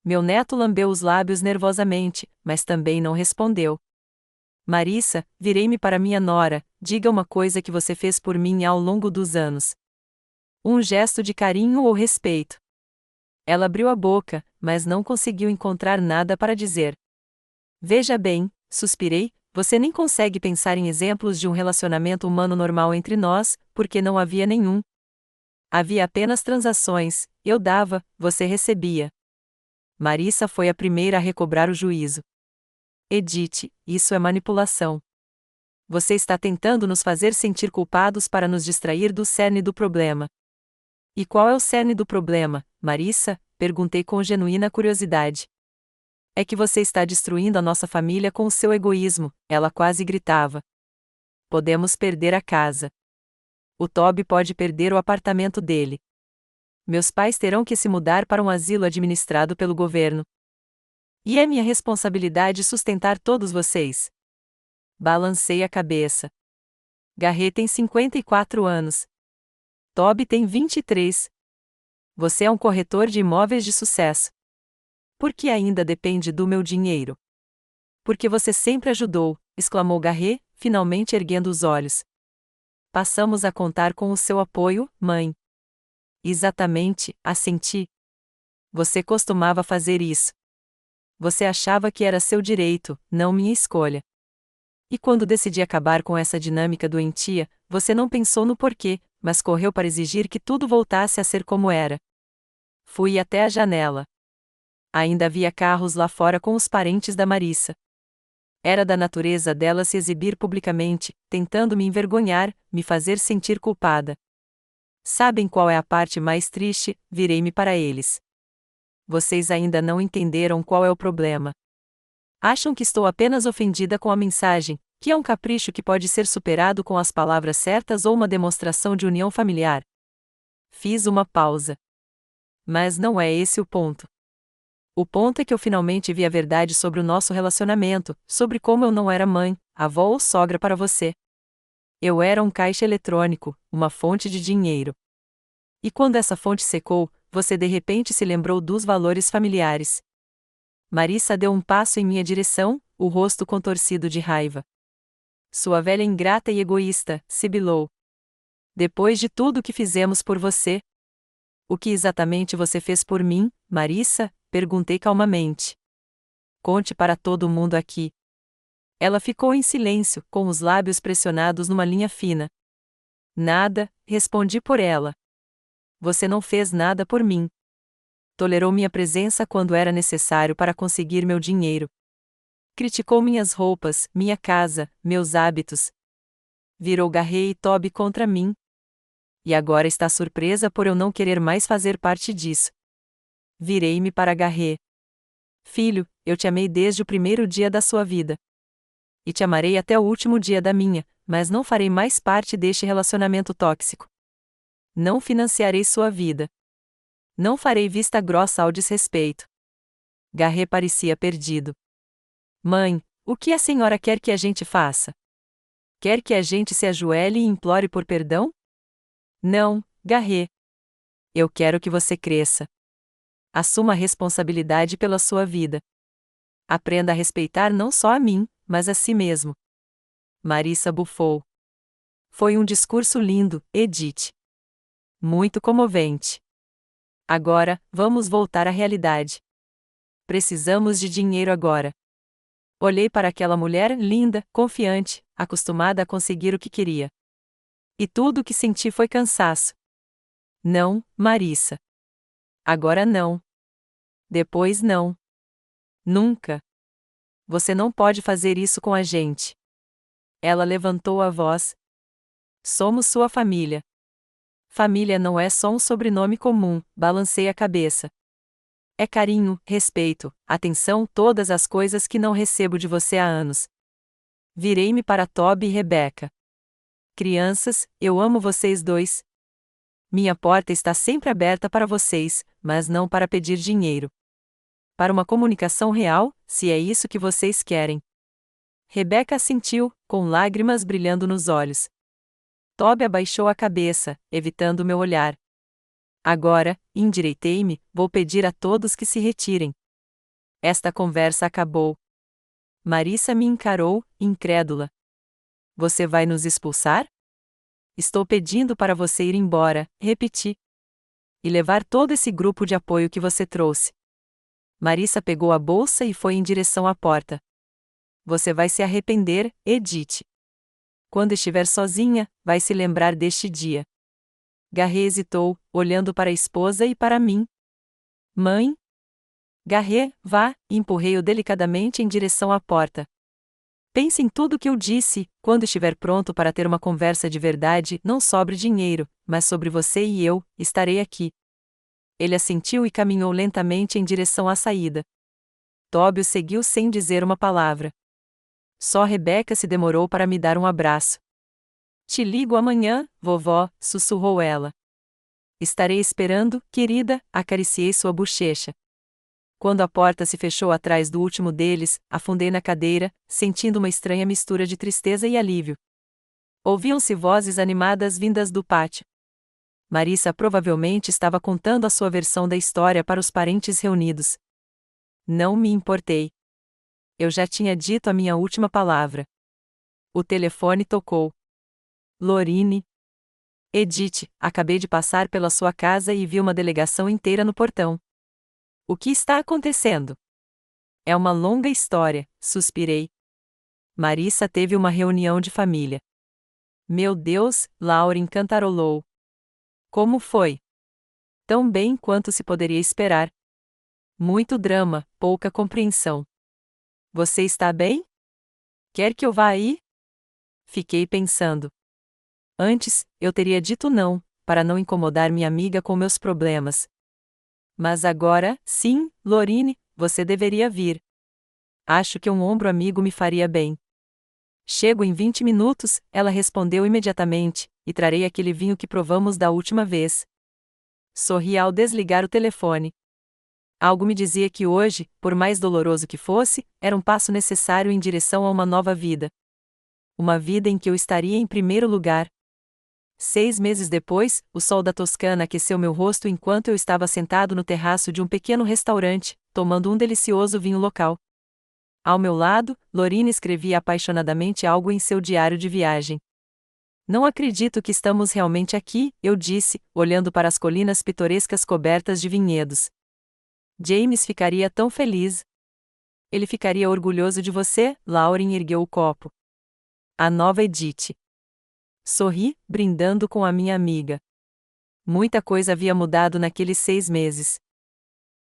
Meu neto lambeu os lábios nervosamente, mas também não respondeu. Marissa, virei-me para minha nora, diga uma coisa que você fez por mim ao longo dos anos. Um gesto de carinho ou respeito. Ela abriu a boca, mas não conseguiu encontrar nada para dizer. Veja bem, suspirei, você nem consegue pensar em exemplos de um relacionamento humano normal entre nós, porque não havia nenhum. Havia apenas transações, eu dava, você recebia. Marissa foi a primeira a recobrar o juízo. Edith, isso é manipulação. Você está tentando nos fazer sentir culpados para nos distrair do cerne do problema. E qual é o cerne do problema, Marissa? Perguntei com genuína curiosidade. É que você está destruindo a nossa família com o seu egoísmo, ela quase gritava. Podemos perder a casa. O Toby pode perder o apartamento dele. Meus pais terão que se mudar para um asilo administrado pelo governo. E é minha responsabilidade sustentar todos vocês. Balancei a cabeça. Garret tem 54 anos. Toby tem 23. Você é um corretor de imóveis de sucesso. Por que ainda depende do meu dinheiro? Porque você sempre ajudou, exclamou Garret, finalmente erguendo os olhos. Passamos a contar com o seu apoio, mãe. Exatamente, assenti. Você costumava fazer isso. Você achava que era seu direito, não minha escolha. E quando decidi acabar com essa dinâmica doentia, você não pensou no porquê, mas correu para exigir que tudo voltasse a ser como era. Fui até a janela. Ainda havia carros lá fora com os parentes da Marissa. Era da natureza dela se exibir publicamente, tentando me envergonhar, me fazer sentir culpada. Sabem qual é a parte mais triste? Virei-me para eles. Vocês ainda não entenderam qual é o problema. Acham que estou apenas ofendida com a mensagem, que é um capricho que pode ser superado com as palavras certas ou uma demonstração de união familiar. Fiz uma pausa. Mas não é esse o ponto. O ponto é que eu finalmente vi a verdade sobre o nosso relacionamento, sobre como eu não era mãe, avó ou sogra para você. Eu era um caixa eletrônico, uma fonte de dinheiro. E quando essa fonte secou, você de repente se lembrou dos valores familiares. Marissa deu um passo em minha direção, o rosto contorcido de raiva. Sua velha ingrata e egoísta, sibilou. Depois de tudo o que fizemos por você. O que exatamente você fez por mim, Marissa? Perguntei calmamente. Conte para todo mundo aqui. Ela ficou em silêncio, com os lábios pressionados numa linha fina. Nada, respondi por ela. Você não fez nada por mim. Tolerou minha presença quando era necessário para conseguir meu dinheiro. Criticou minhas roupas, minha casa, meus hábitos. Virou Garrett e Toby contra mim. E agora está surpresa por eu não querer mais fazer parte disso. Virei-me para Garrett. Filho, eu te amei desde o primeiro dia da sua vida. E te amarei até o último dia da minha, mas não farei mais parte deste relacionamento tóxico. Não financiarei sua vida. Não farei vista grossa ao desrespeito. Garrett parecia perdido. Mãe, o que a senhora quer que a gente faça? Quer que a gente se ajoelhe e implore por perdão? Não, Garrett. Eu quero que você cresça. Assuma a responsabilidade pela sua vida. Aprenda a respeitar não só a mim, mas a si mesmo. Marissa bufou. Foi um discurso lindo, Edith. Muito comovente. Agora, vamos voltar à realidade. Precisamos de dinheiro agora. Olhei para aquela mulher linda, confiante, acostumada a conseguir o que queria. E tudo o que senti foi cansaço. Não, Marissa. Agora não. Depois não. Nunca. Você não pode fazer isso com a gente. Ela levantou a voz. Somos sua família. Família não é só um sobrenome comum, balancei a cabeça. É carinho, respeito, atenção, todas as coisas que não recebo de você há anos. Virei-me para Toby e Rebecca. Crianças, eu amo vocês dois. Minha porta está sempre aberta para vocês, mas não para pedir dinheiro. Para uma comunicação real, se é isso que vocês querem. Rebecca assentiu, com lágrimas brilhando nos olhos. Toby abaixou a cabeça, evitando meu olhar. Agora, endireitei-me, vou pedir a todos que se retirem. Esta conversa acabou. Marissa me encarou, incrédula. Você vai nos expulsar? Estou pedindo para você ir embora, repeti. E levar todo esse grupo de apoio que você trouxe. Marissa pegou a bolsa e foi em direção à porta. Você vai se arrepender, Edith. Quando estiver sozinha, vai se lembrar deste dia. Garrett hesitou, olhando para a esposa e para mim. Mãe? Garrett, vá, empurrei-o delicadamente em direção à porta. Pense em tudo o que eu disse, quando estiver pronto para ter uma conversa de verdade, não sobre dinheiro, mas sobre você e eu, estarei aqui. Ele assentiu e caminhou lentamente em direção à saída. Toby o seguiu sem dizer uma palavra. Só Rebecca se demorou para me dar um abraço. Te ligo amanhã, vovó, sussurrou ela. Estarei esperando, querida, acariciei sua bochecha. Quando a porta se fechou atrás do último deles, afundei na cadeira, sentindo uma estranha mistura de tristeza e alívio. Ouviam-se vozes animadas vindas do pátio. Marissa provavelmente estava contando a sua versão da história para os parentes reunidos. Não me importei. Eu já tinha dito a minha última palavra. O telefone tocou. Lorine. Edith, acabei de passar pela sua casa e vi uma delegação inteira no portão. O que está acontecendo? É uma longa história, suspirei. Marissa teve uma reunião de família. Meu Deus, Lauren cantarolou. Como foi? Tão bem quanto se poderia esperar. Muito drama, pouca compreensão. Você está bem? Quer que eu vá aí? Fiquei pensando. Antes, eu teria dito não, para não incomodar minha amiga com meus problemas. Mas agora, sim, Lorine, você deveria vir. Acho que um ombro amigo me faria bem. Chego em 20 minutos, ela respondeu imediatamente, e trarei aquele vinho que provamos da última vez. Sorri ao desligar o telefone. Algo me dizia que hoje, por mais doloroso que fosse, era um passo necessário em direção a uma nova vida. Uma vida em que eu estaria em primeiro lugar. 6 meses depois, o sol da Toscana aqueceu meu rosto enquanto eu estava sentado no terraço de um pequeno restaurante, tomando um delicioso vinho local. Ao meu lado, Lorine escrevia apaixonadamente algo em seu diário de viagem. Não acredito que estamos realmente aqui, eu disse, olhando para as colinas pitorescas cobertas de vinhedos. James ficaria tão feliz. Ele ficaria orgulhoso de você, Lauren ergueu o copo. A nova Edith. Sorri, brindando com a minha amiga. Muita coisa havia mudado naqueles 6 meses.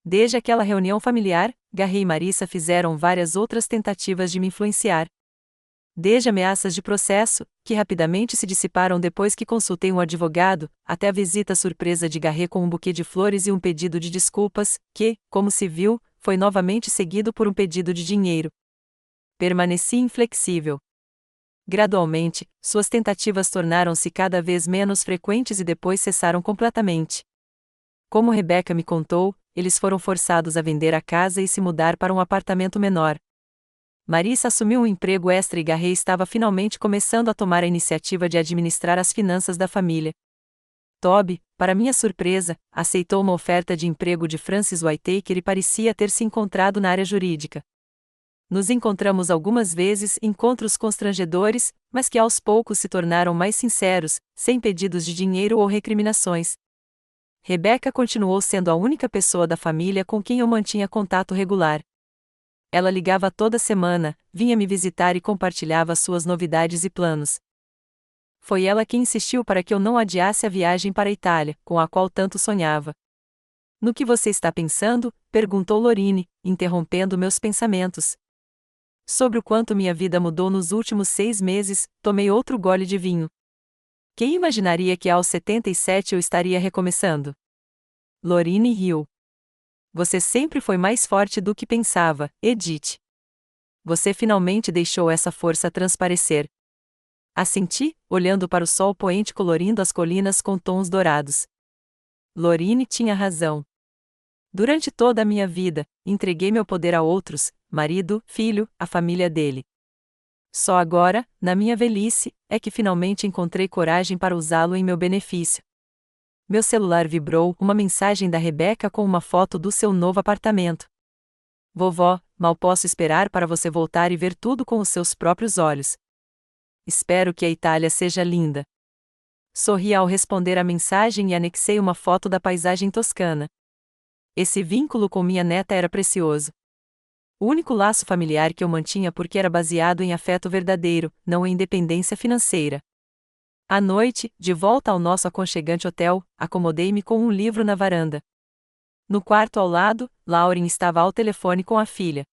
Desde aquela reunião familiar, Garry e Marissa fizeram várias outras tentativas de me influenciar. Desde ameaças de processo, que rapidamente se dissiparam depois que consultei um advogado, até a visita surpresa de Garry com um buquê de flores e um pedido de desculpas, que, como se viu, foi novamente seguido por um pedido de dinheiro. Permaneci inflexível. Gradualmente, suas tentativas tornaram-se cada vez menos frequentes e depois cessaram completamente. Como Rebecca me contou, eles foram forçados a vender a casa e se mudar para um apartamento menor. Marissa assumiu um emprego extra e Garry estava finalmente começando a tomar a iniciativa de administrar as finanças da família. Toby, para minha surpresa, aceitou uma oferta de emprego de Francis Whitaker e parecia ter se encontrado na área jurídica. Nos encontramos algumas vezes, encontros constrangedores, mas que aos poucos se tornaram mais sinceros, sem pedidos de dinheiro ou recriminações. Rebecca continuou sendo a única pessoa da família com quem eu mantinha contato regular. Ela ligava toda semana, vinha me visitar e compartilhava suas novidades e planos. Foi ela quem insistiu para que eu não adiasse a viagem para a Itália, com a qual tanto sonhava. No que você está pensando? Perguntou Lorine, interrompendo meus pensamentos. Sobre o quanto minha vida mudou nos últimos 6 meses, tomei outro gole de vinho. Quem imaginaria que aos 77 eu estaria recomeçando? Lorine riu. Você sempre foi mais forte do que pensava, Edith. Você finalmente deixou essa força transparecer. Assenti, olhando para o sol poente colorindo as colinas com tons dourados. Lorine tinha razão. Durante toda a minha vida, entreguei meu poder a outros, marido, filho, a família dele. Só agora, na minha velhice, é que finalmente encontrei coragem para usá-lo em meu benefício. Meu celular vibrou, uma mensagem da Rebecca com uma foto do seu novo apartamento. Vovó, mal posso esperar para você voltar e ver tudo com os seus próprios olhos. Espero que a Itália seja linda. Sorri ao responder a mensagem e anexei uma foto da paisagem toscana. Esse vínculo com minha neta era precioso. O único laço familiar que eu mantinha porque era baseado em afeto verdadeiro, não em dependência financeira. À noite, de volta ao nosso aconchegante hotel, acomodei-me com um livro na varanda. No quarto ao lado, Lauren estava ao telefone com a filha.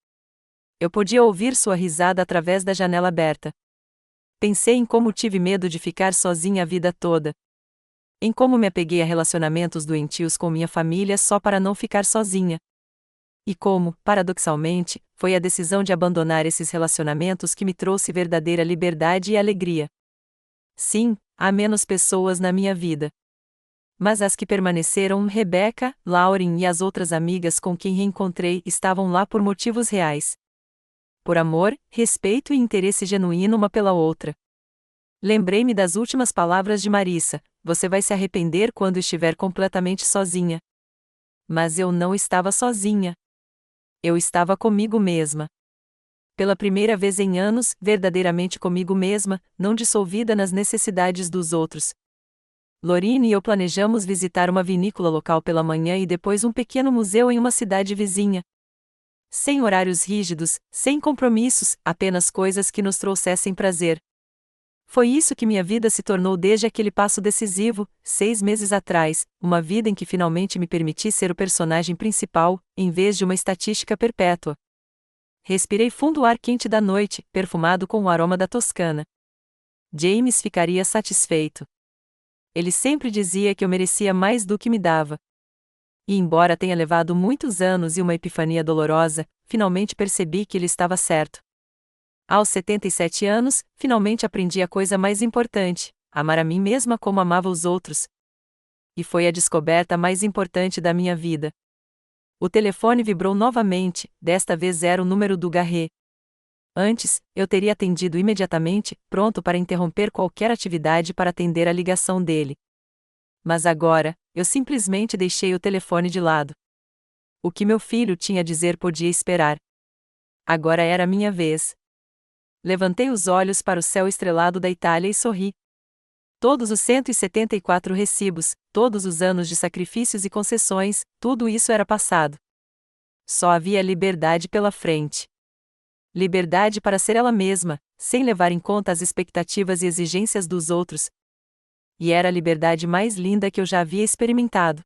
Eu podia ouvir sua risada através da janela aberta. Pensei em como tive medo de ficar sozinha a vida toda. Em como me apeguei a relacionamentos doentios com minha família só para não ficar sozinha. E como, paradoxalmente, foi a decisão de abandonar esses relacionamentos que me trouxe verdadeira liberdade e alegria. Sim, há menos pessoas na minha vida. Mas as que permaneceram, Rebecca, Lauren e as outras amigas com quem reencontrei, estavam lá por motivos reais. Por amor, respeito e interesse genuíno uma pela outra. Lembrei-me das últimas palavras de Marissa: você vai se arrepender quando estiver completamente sozinha. Mas eu não estava sozinha. Eu estava comigo mesma. Pela primeira vez em anos, verdadeiramente comigo mesma, não dissolvida nas necessidades dos outros. Lorine e eu planejamos visitar uma vinícola local pela manhã e depois um pequeno museu em uma cidade vizinha. Sem horários rígidos, sem compromissos, apenas coisas que nos trouxessem prazer. Foi isso que minha vida se tornou desde aquele passo decisivo, 6 meses atrás, uma vida em que finalmente me permiti ser o personagem principal, em vez de uma estatística perpétua. Respirei fundo o ar quente da noite, perfumado com o aroma da Toscana. James ficaria satisfeito. Ele sempre dizia que eu merecia mais do que me dava. E embora tenha levado muitos anos e uma epifania dolorosa, finalmente percebi que ele estava certo. Aos 77 anos, finalmente aprendi a coisa mais importante: amar a mim mesma como amava os outros. E foi a descoberta mais importante da minha vida. O telefone vibrou novamente, desta vez era o número do Garret. Antes, eu teria atendido imediatamente, pronto para interromper qualquer atividade para atender a ligação dele. Mas agora, eu simplesmente deixei o telefone de lado. O que meu filho tinha a dizer podia esperar. Agora era minha vez. Levantei os olhos para o céu estrelado da Itália e sorri. Todos os 174 recibos, todos os anos de sacrifícios e concessões, tudo isso era passado. Só havia liberdade pela frente. Liberdade para ser ela mesma, sem levar em conta as expectativas e exigências dos outros. E era a liberdade mais linda que eu já havia experimentado.